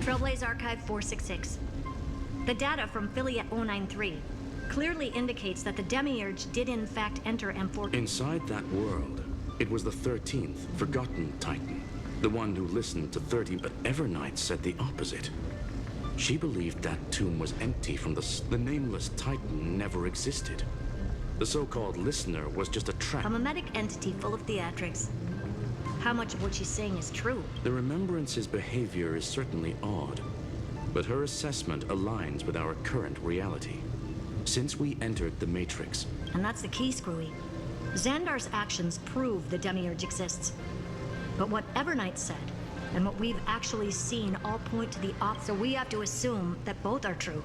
Trailblaze Archive 466. The data from Philia 093 clearly indicates that the Demiurge did in fact enter M4. Inside that world, it was the 13th, forgotten Titan. The one who listened to 30, but Evernight said the opposite. She believed that tomb was empty from the nameless Titan never existed. The so-called listener was just a trap. A mimetic entity full of theatrics. How much of what she's saying is true? The Remembrance's behavior is certainly odd, but her assessment aligns with our current reality. Since we entered the Matrix... And that's the key, Screwy. Xandar's actions prove the Demiurge exists. But what Evernight said, and what we've actually seen all point to the opposite. So we have to assume that both are true.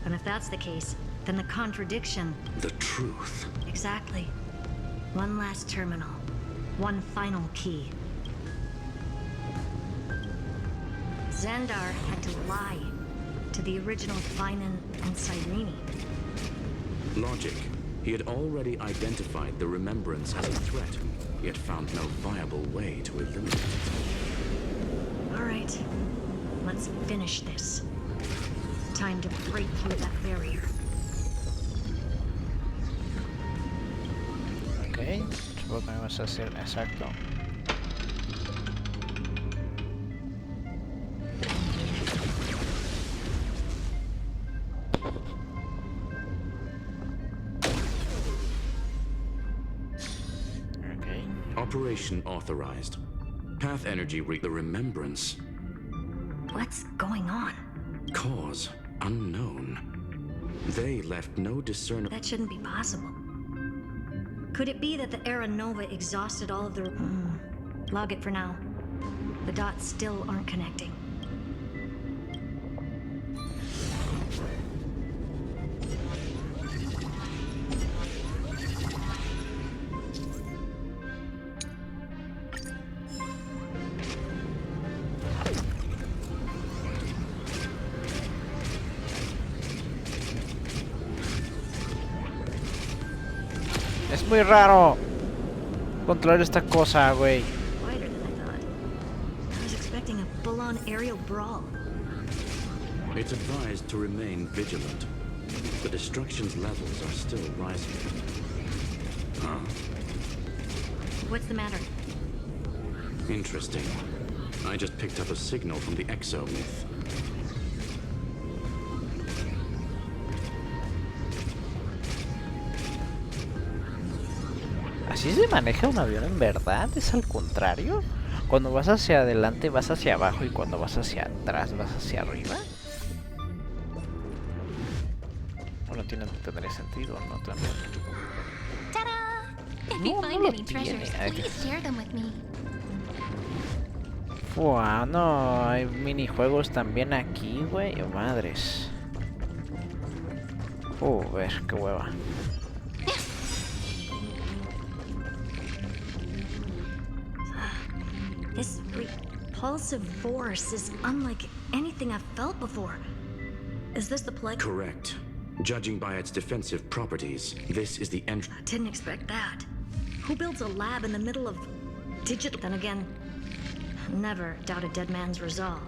And if that's the case, then the contradiction... The truth. Exactly. One last terminal. One final key. Xandar had to lie to the original Finan and Cyrene. Logic. He had already identified the Remembrance as a threat, yet found no viable way to eliminate it. All right. Let's finish this. Time to break through that barrier. Okay. Supongo que vamos a hacer exacto. Okay. Operation authorized. Path energy the Remembrance. What's going on? Cause unknown. They left no discernible... That shouldn't be possible. Could it be that the Era Nova exhausted all of the... Log it for now. The dots still aren't connecting. muy raro controlar esta cosa, güey. Quieter than I thought. I was expecting a full-on aerial brawl. It's advised to remain vigilant. The destruction's levels are still rising. Huh? What's the matter? Interesting. I just picked up a signal from the exo-myth. ¿Así se maneja un avión en verdad? ¿Es al contrario? Cuando vas hacia adelante vas hacia abajo y cuando vas hacia atrás vas hacia arriba. Bueno, tendría sentido, ¿no? También. Ta-da! If No, you no find lo any treasures, tiene. please share them with me. Fua, no, hay minijuegos también aquí, güey. Madres. Ver, qué hueva. This repulsive force is unlike anything I've felt before. Is this the plague? Correct. Judging by its defensive properties, this is the entrance. I didn't expect that. Who builds a lab in the middle of digital? Then again, never doubt a dead man's resolve.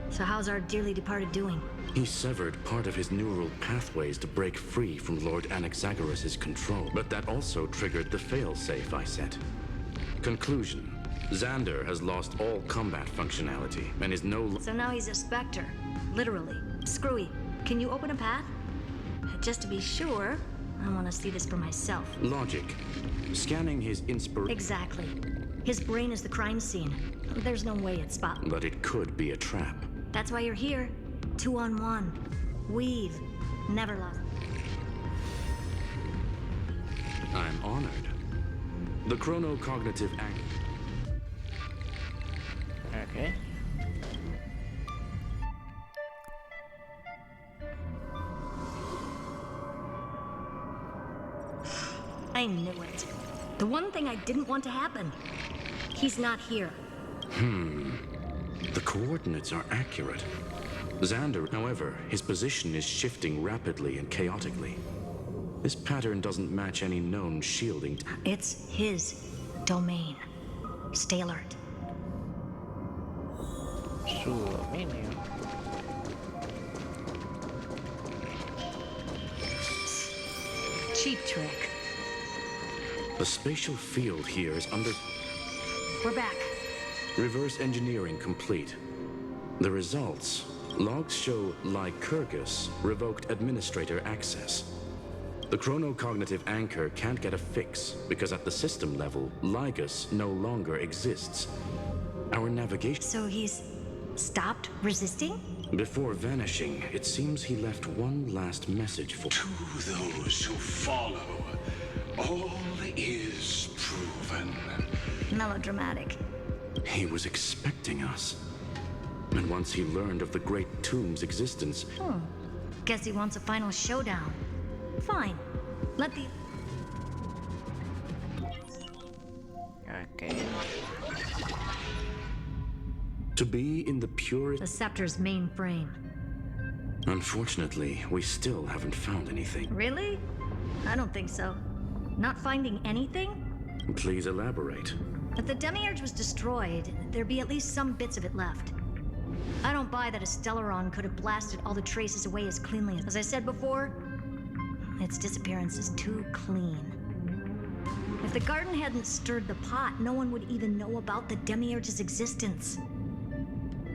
So how's our dearly departed doing? He severed part of his neural pathways to break free from Lord Anaxagoras' control, but that also triggered the failsafe I set. Conclusion. Xander has lost all combat functionality and is no... So now he's a specter, literally. Screwy, can you open a path? Just to be sure, I want to see this for myself. Logic. Scanning his Exactly. His brain is the crime scene. There's no way it's spot. But it could be a trap. That's why you're here. 2-on-1. We've never lost. I'm honored. The chronocognitive act. Okay. I knew it. The one thing I didn't want to happen. He's not here. The coordinates are accurate. Xander, however, his position is shifting rapidly and chaotically. This pattern doesn't match any known shielding. It's his domain. Stay alert. Su dominio. Cheap trick. The spatial field here is under... We're back. Reverse engineering complete. The results. Logs show Lycurgus revoked administrator access. The chronocognitive anchor can't get a fix because at the system level, Lygus no longer exists. Our navigation... So he's stopped resisting? Before vanishing, it seems he left one last message for... To those who follow, all is proven. Melodramatic. He was expecting us. And once he learned of the Great Tomb's existence... Guess he wants a final showdown. Fine. Let the... Okay. To be in the purest... The Scepter's main frame. Unfortunately, we still haven't found anything. Really? I don't think so. Not finding anything? Please elaborate. If the Demiurge was destroyed, there'd be at least some bits of it left. I don't buy that a Stellaron could have blasted all the traces away as cleanly as I said before. Its disappearance is too clean. If the garden hadn't stirred the pot, no one would even know about the Demiurge's existence.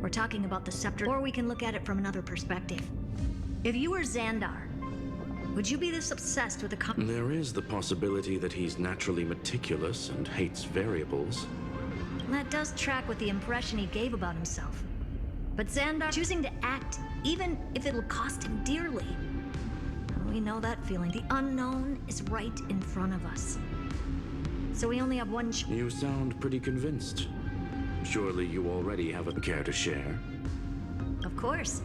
We're talking about the Scepter, or we can look at it from another perspective. If you were Xandar, would you be this obsessed with the There is the possibility that he's naturally meticulous and hates variables. That does track with the impression he gave about himself. But Xandar choosing to act, even if it'll cost him dearly. We know that feeling. The unknown is right in front of us. So we only have one choice. You sound pretty convinced. Surely you already have a care to share. Of course.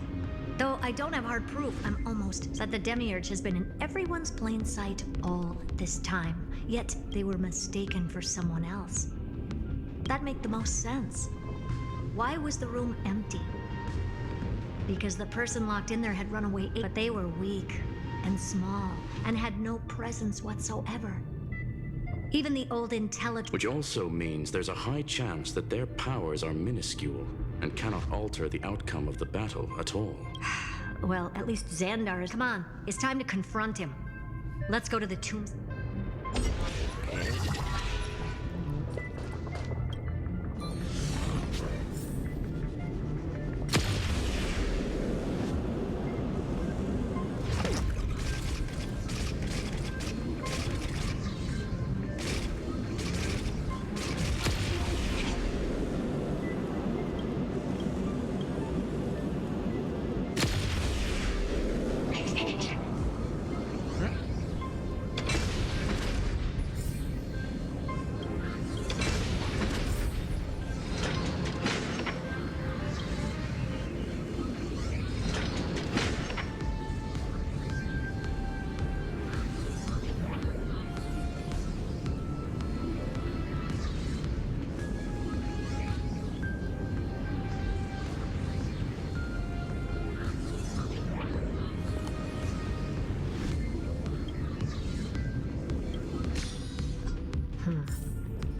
Though I don't have hard proof, I'm almost that the Demiurge has been in everyone's plain sight all this time. Yet they were mistaken for someone else. That'd make the most sense. Why was the room empty? Because the person locked in there had run away, but they were weak and small and had no presence whatsoever. Even the old intelligence... Which also means there's a high chance that their powers are minuscule and cannot alter the outcome of the battle at all. Well, at least Xandar is... Come on, it's time to confront him. Let's go to the tombs.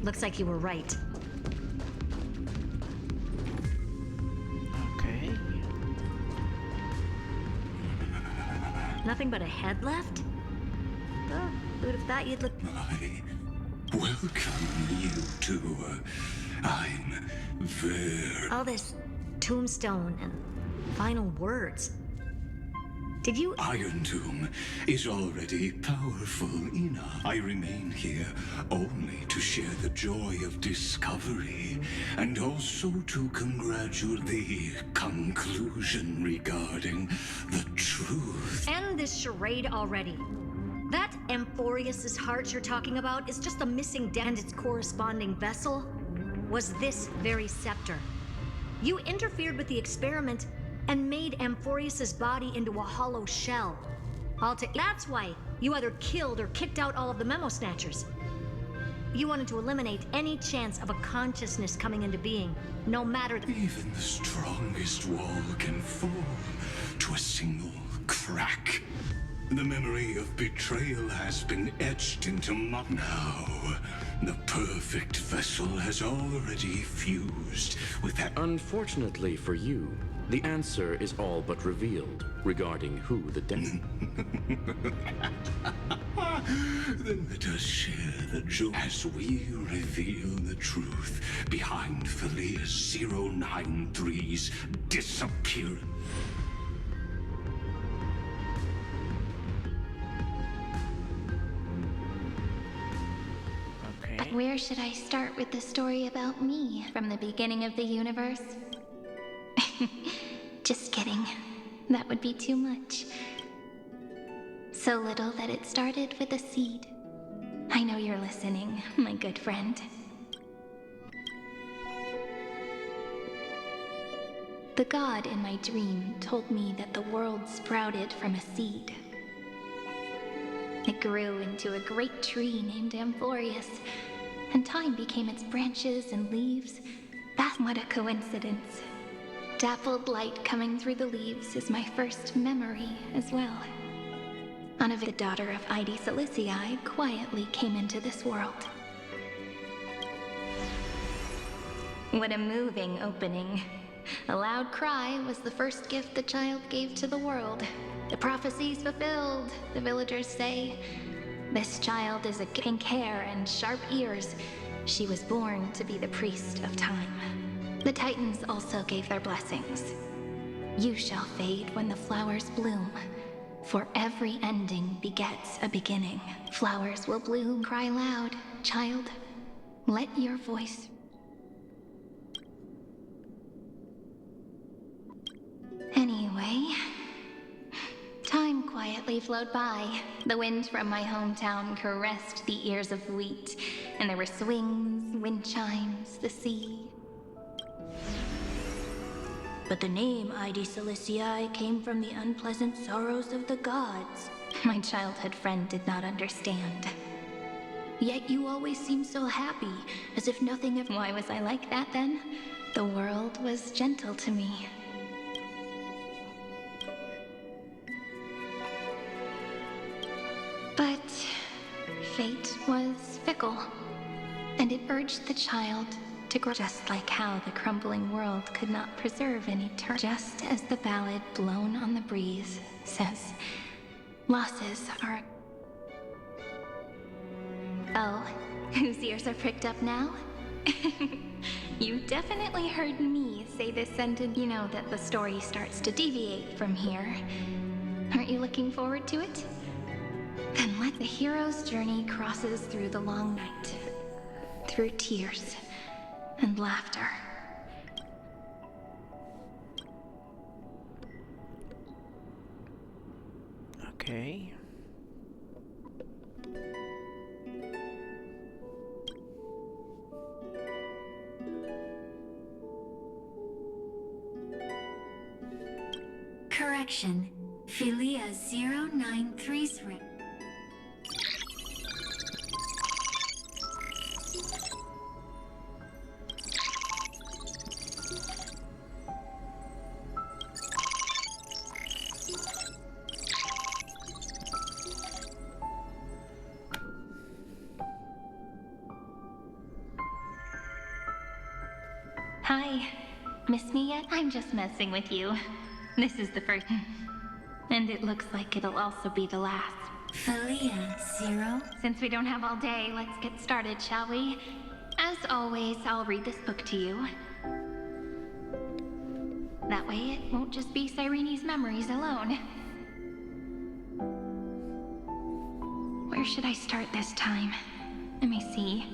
Looks like you were right. Okay. Nothing but a head left? Oh, who'd have thought you'd look... I welcome you to... I'm very... All this tombstone and final words. Did you... Iron Tomb is already powerful enough. I remain here only to share the joy of discovery and also to congratulate the conclusion regarding the truth. End this charade already. That Amphorius's heart you're talking about is just a missing dent, and its corresponding vessel was this very scepter. You interfered with the experiment and made Amphorius's body into a hollow shell. That's why you either killed or kicked out all of the Memo Snatchers. You wanted to eliminate any chance of a consciousness coming into being, no matter... Even the strongest wall can fall to a single crack. The memory of betrayal has been etched into my... Now, the perfect vessel has already fused with that... Unfortunately for you, the answer is all but revealed regarding who the Then let us share the joy as we reveal the truth behind Felia's 093's disappearance. Where should I start with the story about me from the beginning of the universe? Just kidding. That would be too much. So little that it started with a seed. I know you're listening, my good friend. The god in my dream told me that the world sprouted from a seed. It grew into a great tree named Amphorius, and time became its branches and leaves. What a coincidence. Dappled light coming through the leaves is my first memory as well. The daughter of Ide Silicii quietly came into this world. What a moving opening. A loud cry was the first gift the child gave to the world. The prophecies fulfilled, the villagers say. This child is a pink hair and sharp ears. She was born to be the priest of time. The Titans also gave their blessings. You shall fade when the flowers bloom, for every ending begets a beginning. Flowers will bloom. Cry loud, child. Let your voice... Anyway... Time quietly flowed by. The wind from my hometown caressed the ears of wheat, and there were swings, wind chimes, the sea. But the name Ide Silicii came from the unpleasant sorrows of the gods. My childhood friend did not understand. Yet you always seemed so happy, as if nothing of... Why was I like that then? The world was gentle to me. But fate was fickle, and it urged the child to grow just like how the crumbling world could not preserve any turn. Just as the ballad blown on the breeze says, losses are... Oh, whose ears are pricked up now? You definitely heard me say this sentence. You know that the story starts to deviate from here. Aren't you looking forward to it? Then let the hero's journey crosses through the long night, through tears and laughter. Okay. Correction. Philia 093's Hi. Miss me yet? I'm just messing with you. This is the first. And it looks like it'll also be the last. Philia 0. Since we don't have all day, let's get started, shall we? As always, I'll read this book to you. That way it won't just be Cyrene's memories alone. Where should I start this time? Let me see.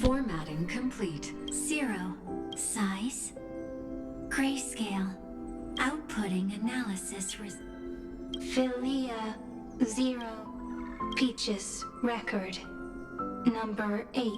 Formatting complete. 0. Size. Grayscale. Outputting analysis Philia 0. Peaches record. Number 8.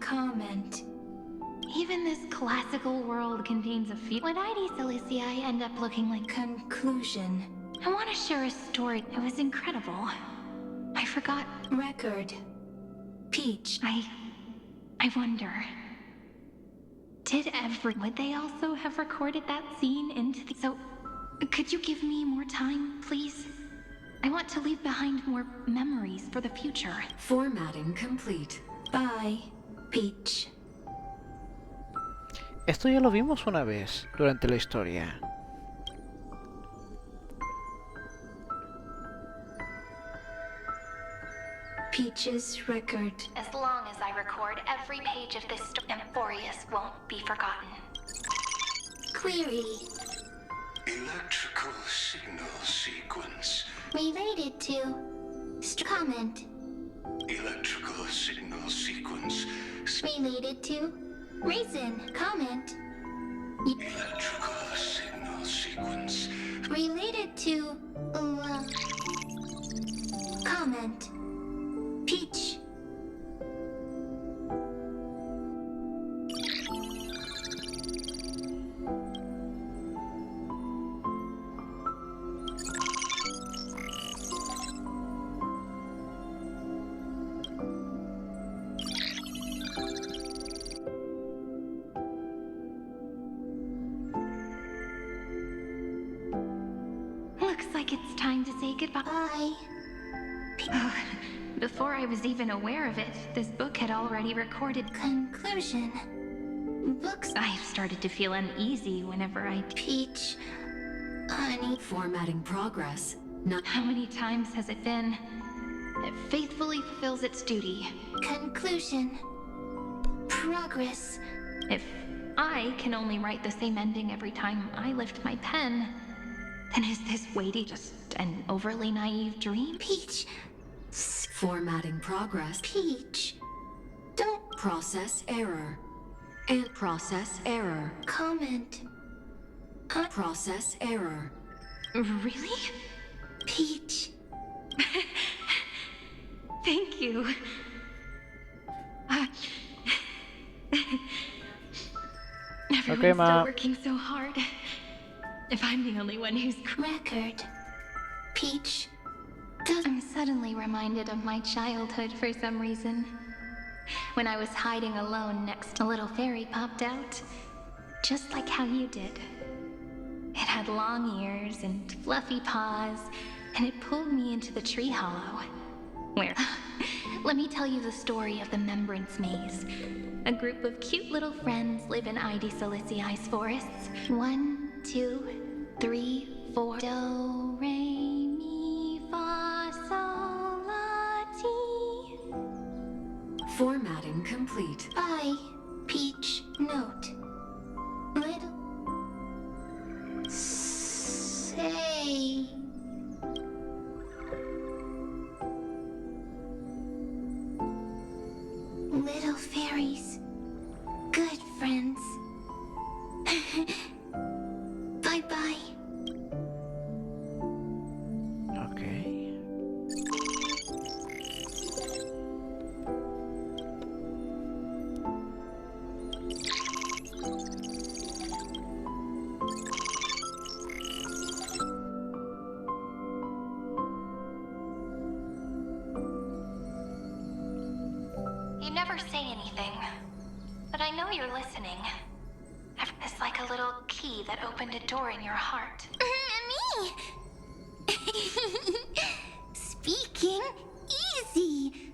Comment. Even this classical world contains a few. Would ID Silicii end up looking like conclusion? I want to share a story. It was incredible. I forgot record. Peach. I wonder. Would they also have recorded that scene into the... So, could you give me more time, please? I want to leave behind more memories for the future. Formatting complete. Bye, Peach. Esto ya lo vimos una vez durante la historia. Peach's record. As long as I record every page of this story, Amphorius won't be forgotten. Query. Electrical signal sequence. Related to... Comment. Electrical signal sequence. Related to... Reason. Comment. Electrical signal sequence. Related to... Comment. Peach. Looks like it's time to say goodbye. Bye. Before I was even aware of it, this book had already recorded conclusion. Books. I've started to feel uneasy whenever I... Peach. Honey. Formatting progress. Not... How many times has it been? It faithfully fulfills its duty. Conclusion. Progress. If I can only write the same ending every time I lift my pen, then is this waiting just an overly naive dream? Peach. Formatting progress. Peach. Don't... Process error. And process error. Comment. Process error. Really? Peach. Thank you. Everyone's still working so hard. If I'm the only one who's record. Peach. I'm suddenly reminded of my childhood for some reason. When I was hiding alone next to a little fairy popped out. Just like how you did. It had long ears and fluffy paws, and it pulled me into the tree hollow. Where? Let me tell you the story of the Membrance Maze. A group of cute little friends live in ID Silicii's forests. 1, 2, 3, 4. Do, re, mi, fa, sol, la, ti. Formatting complete. Bye, Peach. Note. Little. Say. Little fairies. Good friends. Bye-bye. Okay. You never say anything, but I know you're listening. It's like a little key that opened a door in your heart. Me! Speaking easy.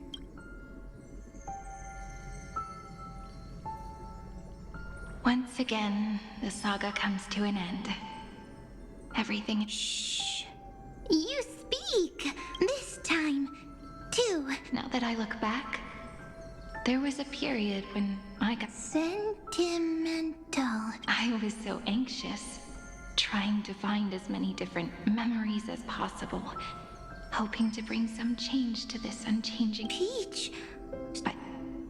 Once again, the saga comes to an end. Everything. Shh. You speak. This time, too. Now that I look back, there was a period when I got sentimental. I was so anxious, trying to find as many different memories as possible, hoping to bring some change to this unchanging Peach. But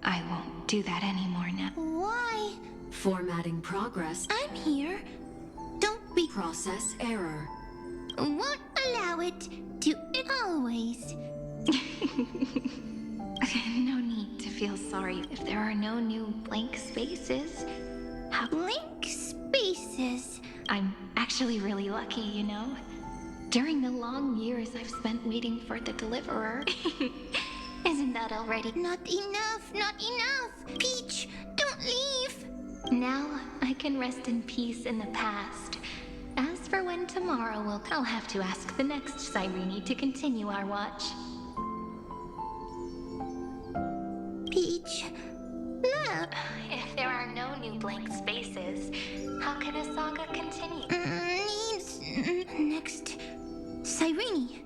I won't do that anymore now. Why? Formatting progress. I'm here. Don't be. Process error. Won't allow it to always. No need to feel sorry if there are no new blank spaces. Blank spaces? I'm actually really lucky, you know? During the long years I've spent waiting for the deliverer. Isn't that already? Not enough, not enough! Peach, don't leave! Now I can rest in peace in the past. As for when tomorrow will come, I'll have to ask the next Cyrene to continue our watch. Peach, look! If there are no new blank spaces, how can a saga continue? Needs next Cyrene.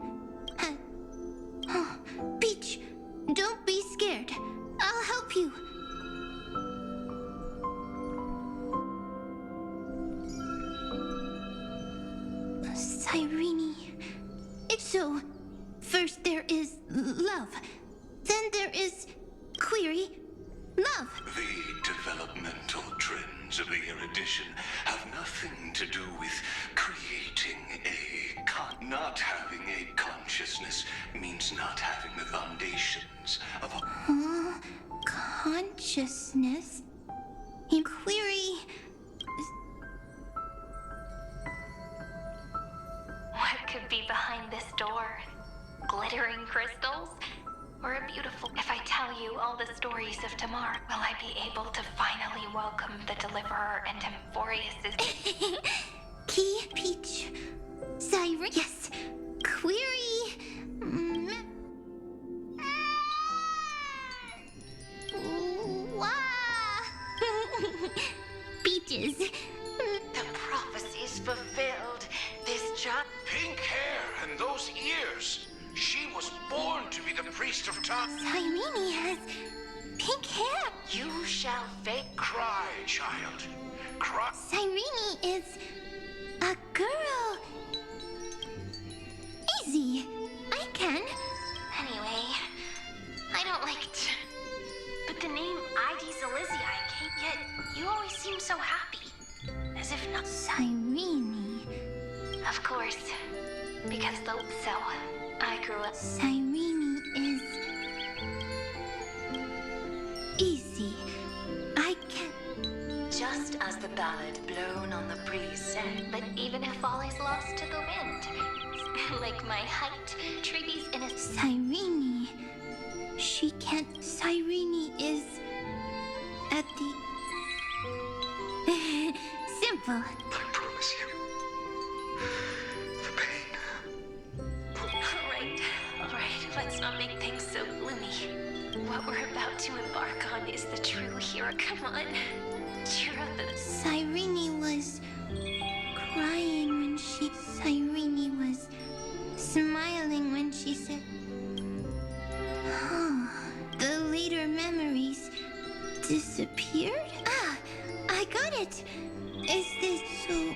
Peach, don't be scared. I'll help you. Cyrene. So, first there is love. Then there is query love. The developmental trends of the erudition have nothing to do with creating not having a consciousness means not having the foundations of a consciousness? Query. What could be behind this door? Glittering crystals? Or a beautiful... If I tell you all the stories of tomorrow, will I be able to finally welcome the Deliverer and Amphorius's... Key, Peach. Cyrene. Yes. Query. Peaches. The prophecy's fulfilled. This child... Pink hair and those ears. She was born to be the priest of time. Cyrene has pink hair. You shall fake. Cry, child. Cry. Cyrene is a girl. Easy. I can. Anyway, I don't like it. But the name ID Siliciii came, yet you always seem so happy. As if not... Cyrene. Of course. Because the... So, I grew up... Cyrene is easy. I can. Just as the ballad blown on the breeze said, but even if all is lost to the wind, like my height, treaties in a Cyrene. She can't. Cyrene is at the. Simple. I promise you. The pain. Alright, let's not make things so gloomy. What we're about to embark on is the true hero. Come on. Cheer up. Cyrene was crying when she. Cyrene was smiling when she said. The later memories disappeared? Ah, I got it. Is this so?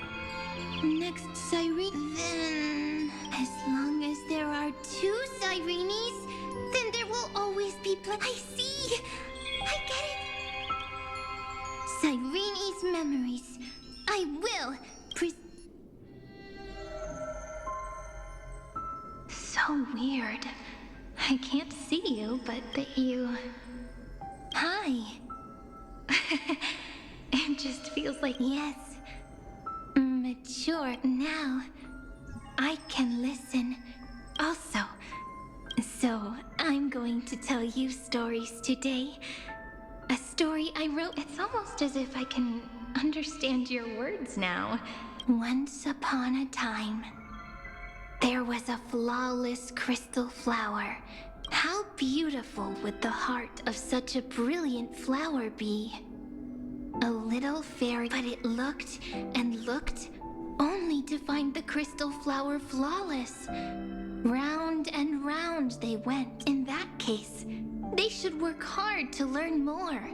Next Cyrene? Then, as long as there are two Cyrenes, then there will always be I see! I get it! Cyrene's memories. I will So weird. I can't see you, but that you... Hi. It just feels like yes. Mature now. I can listen. Also, so I'm going to tell you stories today. A story I wrote. It's almost as if I can understand your words now. Once upon a time, there was a flawless crystal flower. How beautiful would the heart of such a brilliant flower be? A little fairy, but it looked and looked only to find the crystal flower flawless. Round and round they went. In that case, they should work hard to learn more.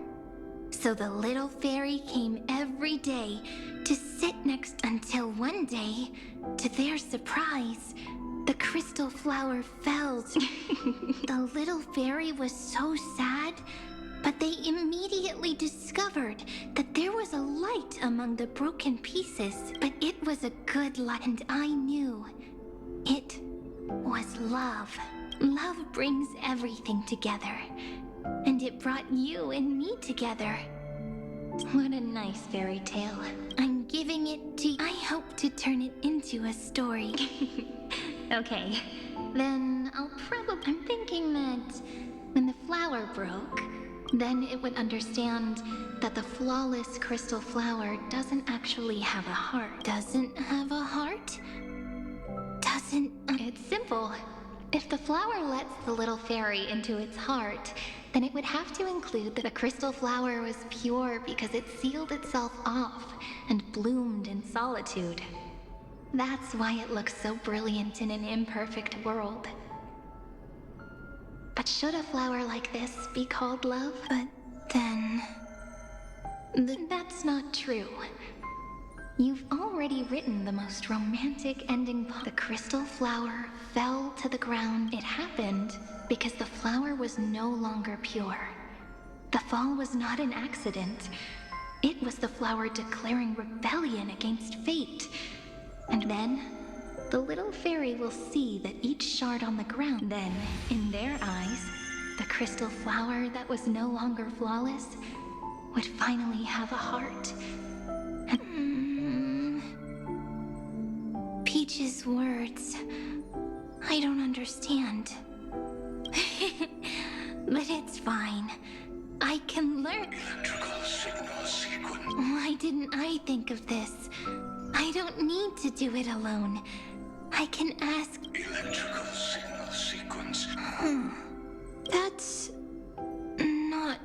So the little fairy came every day to sit next until one day, to their surprise, the crystal flower fell. The little fairy was so sad, but they immediately discovered that there was a light among the broken pieces. But it was a good light, and I knew it was love. Love brings everything together, and it brought you and me together. What a nice fairy tale. I'm giving it to you. I hope to turn it into a story. Okay, then I'm thinking that when the flower broke, then it would understand that the flawless crystal flower doesn't actually have a heart. Doesn't have a heart? It's simple. If the flower lets the little fairy into its heart, then it would have to include that the crystal flower was pure because it sealed itself off and bloomed in solitude. That's why it looks so brilliant in an imperfect world. But should a flower like this be called love? But then... that's not true. You've already written the most romantic ending. The crystal flower fell to the ground. It happened because the flower was no longer pure. The fall was not an accident. It was the flower declaring rebellion against fate. And then, the little fairy will see that each shard on the ground, then, in their eyes, the crystal flower that was no longer flawless would finally have a heart. Peach's words, I don't understand. But it's fine. I can learn. Electrical signal sequence. Why didn't I think of this? I don't need to do it alone. I can ask... Electrical signal sequence. That's... not...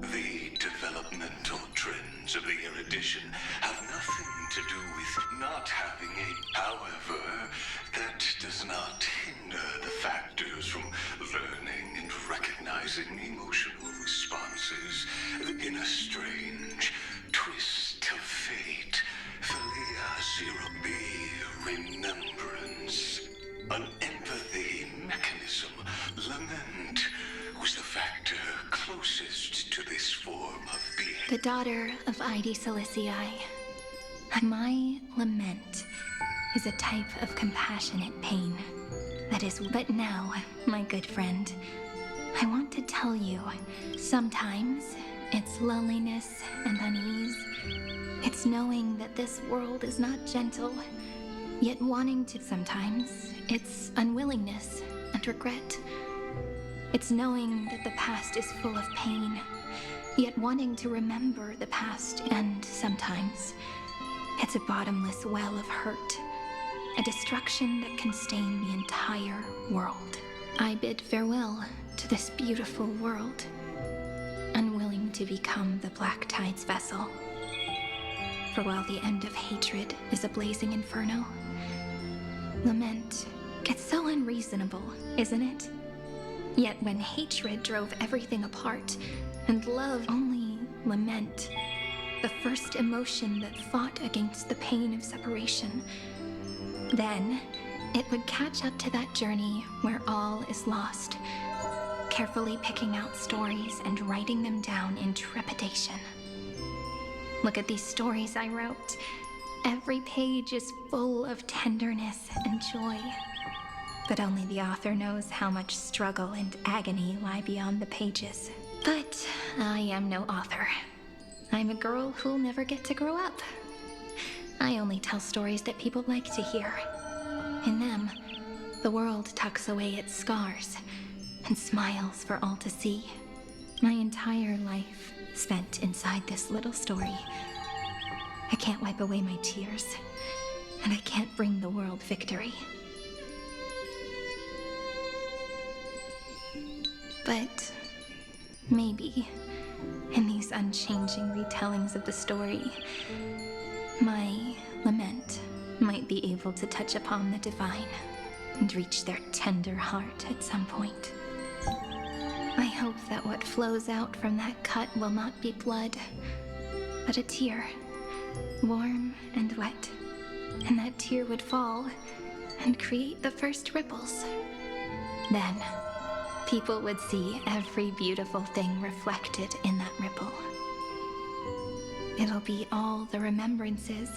The developmental trends of the erudition have nothing to do with not having a... However, that does not hinder the factors from learning and recognizing emotional responses in a strange twist of fate. Be remembrance. An empathy mechanism. Lament was the factor closest to this form of being. The daughter of Id Silicii. My lament is a type of compassionate pain That is, but now, my good friend, I want to tell you, sometimes it's loneliness and unease. It's knowing that this world is not gentle, yet wanting to. Sometimes it's unwillingness and regret. It's knowing that the past is full of pain, yet wanting to remember the past. And sometimes it's a bottomless well of hurt, a destruction that can stain the entire world. I bid farewell to this beautiful world, unwilling to become the Black Tide's vessel. For while the end of hatred is a blazing inferno, lament gets so unreasonable, isn't it? Yet when hatred drove everything apart, and love only lament, the first emotion that fought against the pain of separation, then it would catch up to that journey where all is lost, carefully picking out stories and writing them down in trepidation. Look at these stories I wrote. Every page is full of tenderness and joy. But only the author knows how much struggle and agony lie beyond the pages. But I am no author. I'm a girl who'll never get to grow up. I only tell stories that people like to hear. In them, the world tucks away its scars and smiles for all to see. My entire life spent inside this little story. I can't wipe away my tears, and I can't bring the world victory. But maybe, in these unchanging retellings of the story, my lament might be able to touch upon the divine and reach their tender heart at some point. I hope that what flows out from that cut will not be blood, but a tear, warm and wet, and that tear would fall and create the first ripples. Then, people would see every beautiful thing reflected in that ripple. It'll be all the remembrances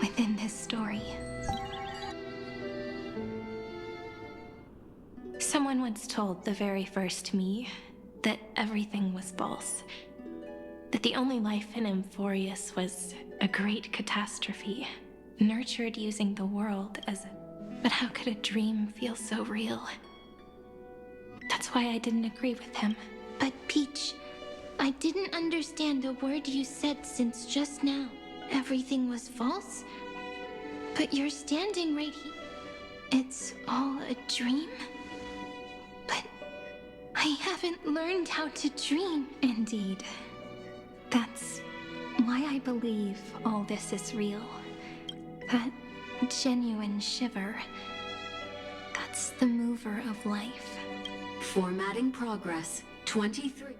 within this story. Someone once told the very first me that everything was false, that the only life in Amphorius was a great catastrophe, nurtured using the world as a... But how could a dream feel so real? That's why I didn't agree with him. But Peach, I didn't understand a word you said since just now. Everything was false? But you're standing right here. It's all a dream? But I haven't learned how to dream. Indeed. That's why I believe all this is real. That genuine shiver, that's the mover of life. Formatting progress, 23.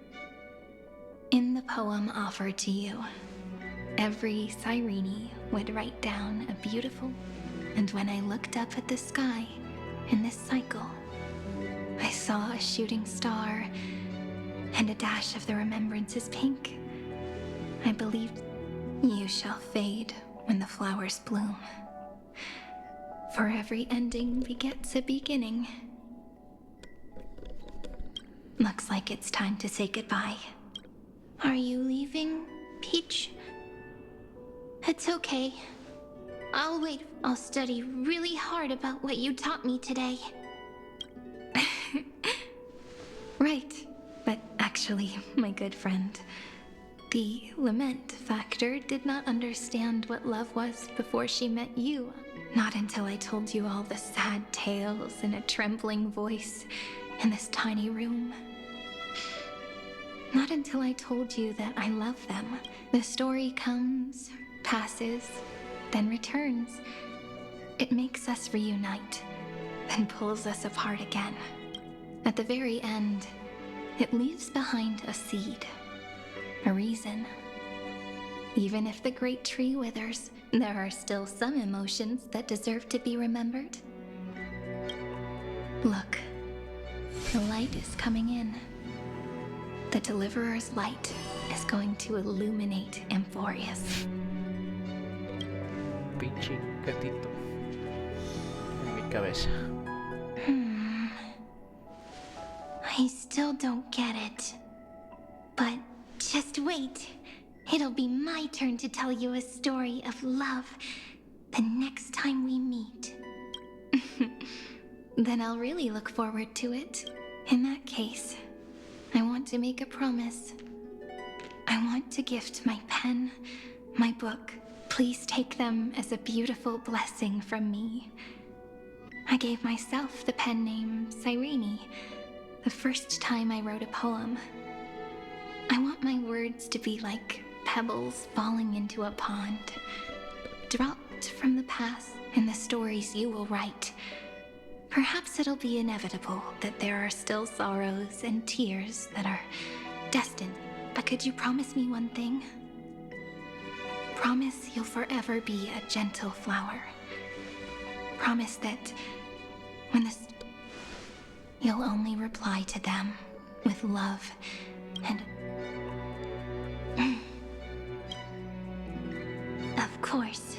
In the poem offered to you, every Cyrene would write down a beautiful, and when I looked up at the sky in this cycle, I saw a shooting star and a dash of the remembrances pink. I believed you shall fade when the flowers bloom. For every ending begets a beginning. Looks like it's time to say goodbye. Are you leaving, Peach? It's okay. I'll wait. I'll study really hard about what you taught me today. Right. But actually, my good friend, the lament factor did not understand what love was before she met you. Not until I told you all the sad tales in a trembling voice in this tiny room. Not until I told you that I love them. The story comes, passes, then returns. It makes us reunite, then pulls us apart again. At the very end, it leaves behind a seed, a reason. Even if the great tree withers, there are still some emotions that deserve to be remembered. Look, the light is coming in. The Deliverer's light is going to illuminate Amphorius. Pinche gatito en mi cabeza. I still don't get it. But just wait. It'll be my turn to tell you a story of love the next time we meet. Then I'll really look forward to it. In that case, I want to make a promise. I want to gift my pen, my book. Please take them as a beautiful blessing from me. I gave myself the pen name Cyrene the first time I wrote a poem. I want my words to be like pebbles falling into a pond, dropped from the past in the stories you will write. Perhaps it'll be inevitable that there are still sorrows and tears that are destined. But could you promise me one thing? Promise you'll forever be a gentle flower. Promise that when you'll only reply to them with love and... Of course,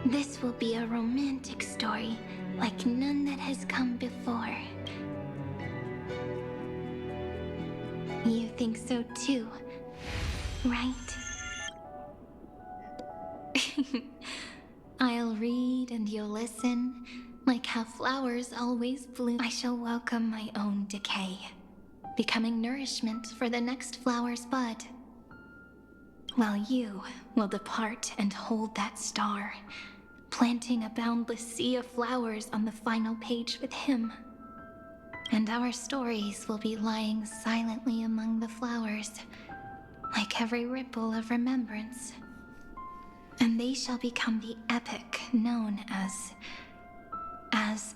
this will be a romantic story like none that has come before. You think so too, right? I'll read and you'll listen, like how flowers always bloom. I shall welcome my own decay, becoming nourishment for the next flower's bud. While you will depart and hold that star, planting a boundless sea of flowers on the final page with him. And our stories will be lying silently among the flowers, like every ripple of remembrance. And they shall become the epic known as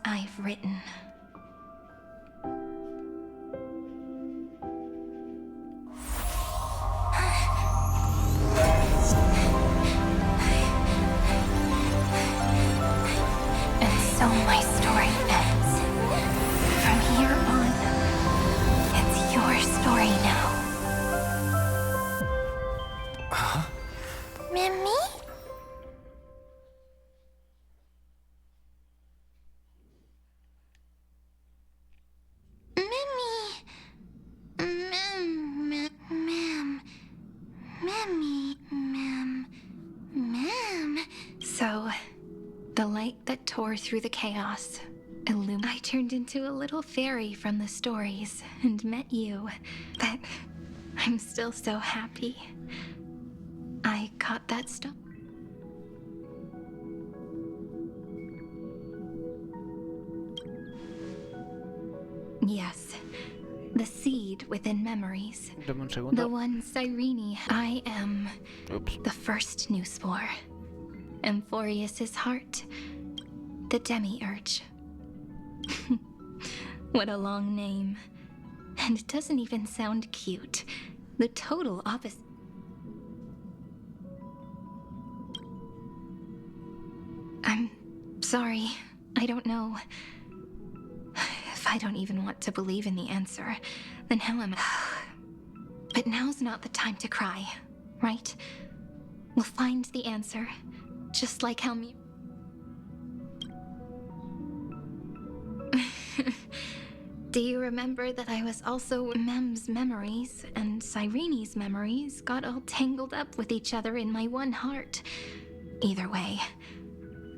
I've Written. And so my story ends. From here on, it's your story now. Huh? Mimi? So, the light that tore through the chaos illuminated. I turned into a little fairy from the stories and met you. But I'm still so happy. I caught that stuff. Yes, the seed within memories. The one Cyrene. I am the first new spore. Amphorius's heart. The demiurge. What a long name. And it doesn't even sound cute. The total opposite. I'm sorry. I don't know. If I don't even want to believe in the answer, then how am I? But now's not the time to cry, right? We'll find the answer, just like how me... Do you remember that I was also Mem's memories and Cyrene's memories got all tangled up with each other in my one heart? Either way,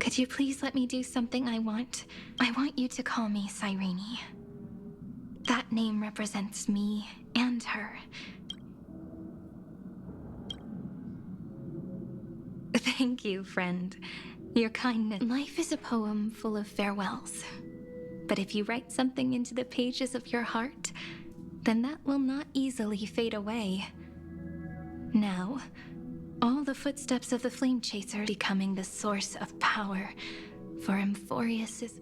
could you please let me do something I want? I want you to call me Cyrene. That name represents me and her. Thank you, friend. Your kindness. Life is a poem full of farewells. But if you write something into the pages of your heart, then that will not easily fade away. Now, all the footsteps of the Flame Chaser becoming the source of power for Amphorius's...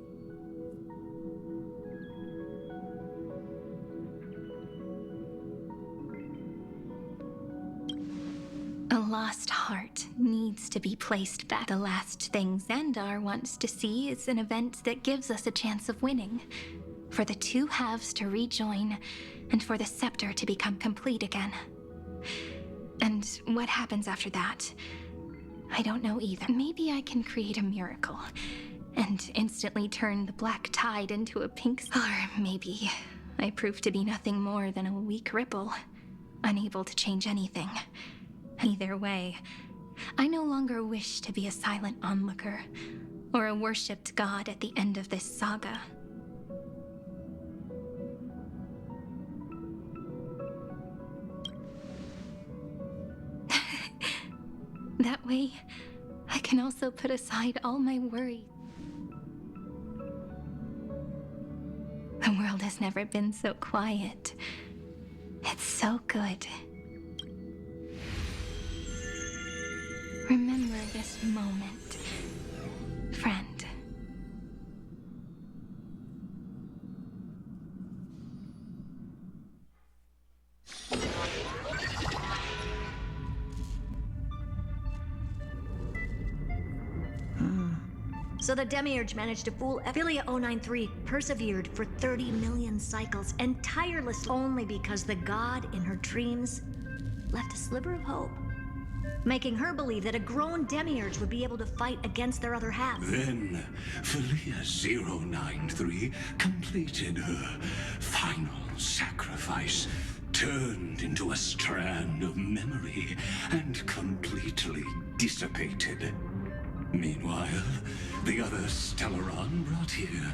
A lost heart needs to be placed back. The last thing Xandar wants to see is an event that gives us a chance of winning. For the two halves to rejoin, and for the scepter to become complete again. And what happens after that? I don't know either. Maybe I can create a miracle, and instantly turn the black tide into a pink... Or maybe I proved to be nothing more than a weak ripple, unable to change anything. Either way, I no longer wish to be a silent onlooker, or a worshipped god at the end of this saga. That way, I can also put aside all my worry. The world has never been so quiet. It's so good. Remember this moment, friend. So the Demiurge managed to fool Philia 093, persevered for 30 million cycles, and tirelessly only because the god in her dreams left a sliver of hope, making her believe that a grown Demiurge would be able to fight against their other halves. Then, Philia 093 completed her final sacrifice, turned into a strand of memory, and completely dissipated. Meanwhile, the other Stellaron brought here.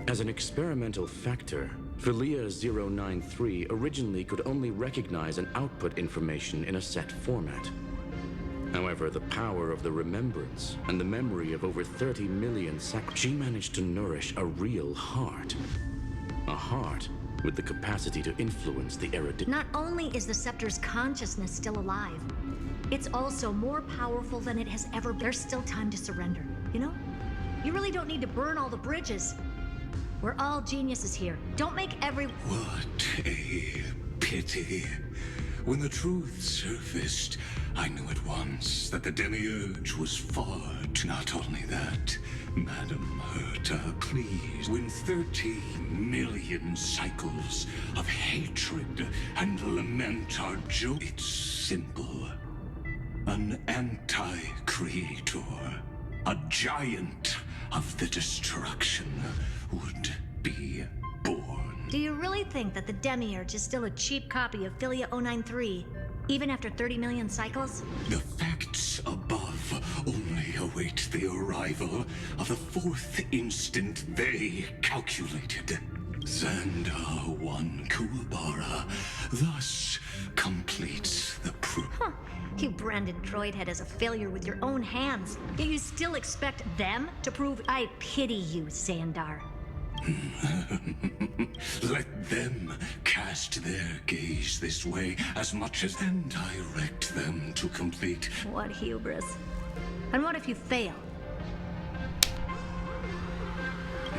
As an experimental factor, Philia 093 originally could only recognize and output information in a set format. However, the power of the remembrance and the memory of over 30 million she managed to nourish a real heart. A heart with the capacity to influence the erudition. Not only is the Scepter's consciousness still alive, it's also more powerful than it has ever been. There's still time to surrender, you know? You really don't need to burn all the bridges. We're all geniuses here. Don't make What a pity. When the truth surfaced, I knew at once that the Demiurge was far too... Not only that, Madam Herta, please. When 30 million cycles of hatred and lament are it's simple. An anti-creator, a giant of the destruction would be born. Do you really think that the Demiurge is still a cheap copy of Philia 093, even after 30 million cycles? The facts above only await the arrival of the fourth instant they calculated. Xandar 1 Kuwabara thus completes the proof. Huh. You branded Droidhead as a failure with your own hands, yet you still expect them to prove... I pity you, Xandar. Let them cast their gaze this way as much as and direct them to complete. What hubris. And what if you fail?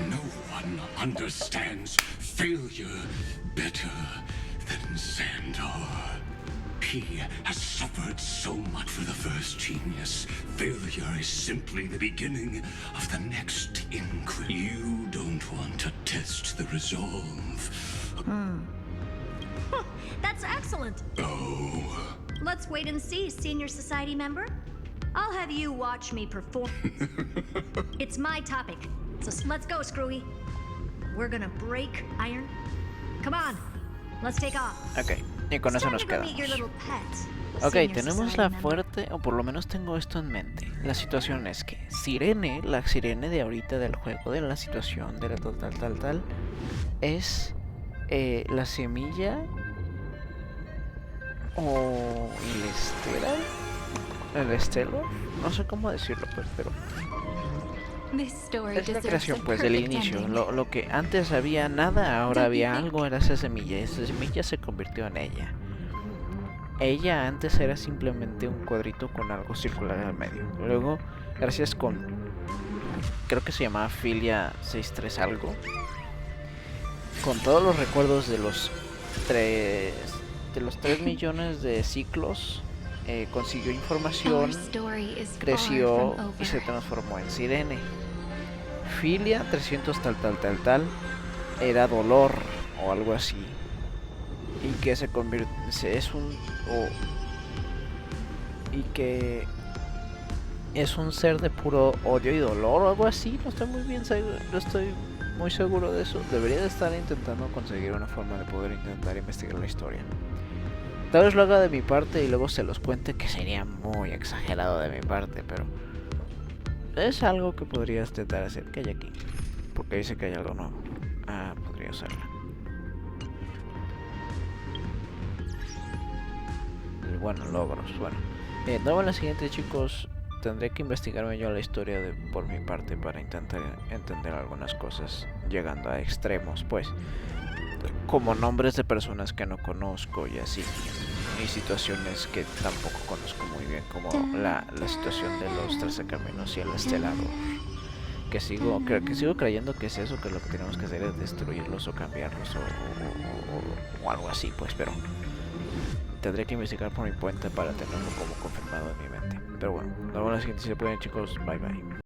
No one understands failure better than Xandar. He has suffered so much for the first genius. Failure is simply the beginning of the next inquiry. You don't want to test the resolve. That's excellent. Oh. Let's wait and see, Senior Society member. I'll have you watch me perform. It's my topic, so let's go, Screwy. We're gonna break iron. Come on, let's take off. Okay. Y con eso nos quedamos. Ok, tenemos la fuerte, o por lo menos tengo esto en mente. La situación es que Sirene, la Sirene de ahorita del juego, de la situación, de la tal, es la semilla o el estelo, no sé cómo decirlo, pues, pero es la creación, pues, del inicio. Lo que antes había nada, ahora había algo, era esa semilla. Esa semilla se convirtió en ella. Ella antes era simplemente un cuadrito con algo circular en el medio. Luego, gracias con... creo que se llamaba Philia 63 algo. Con todos los recuerdos de los 3 millones de ciclos, consiguió información, creció y se transformó en Sirene. Philia 300 tal era dolor o algo así, y que se convierte, es un y que es un ser de puro odio y dolor o algo así. No estoy muy bien seguro, no estoy muy seguro de eso. Debería de estar intentando conseguir una forma de poder intentar investigar la historia. Tal vez lo haga de mi parte y luego se los cuente, que sería muy exagerado de mi parte, pero es algo que podrías intentar hacer. ¿Qué hay aquí? Porque dice que hay algo nuevo. Ah, podría usarla. Bueno, logros. Bueno, luego en la siguiente, chicos, tendré que investigarme yo la historia por mi parte para intentar entender algunas cosas, llegando a extremos, pues, como nombres de personas que no conozco y así, y situaciones que tampoco conozco muy bien, como la situación de los 13 caminos y el estelador, que sigo creyendo que es eso, que lo que tenemos que hacer es destruirlos o cambiarlos o algo así, pues, pero tendré que investigar por mi cuenta para tenerlo como confirmado en mi mente. Pero bueno, nos vemos en la siguiente, si se pueden, chicos. Bye bye.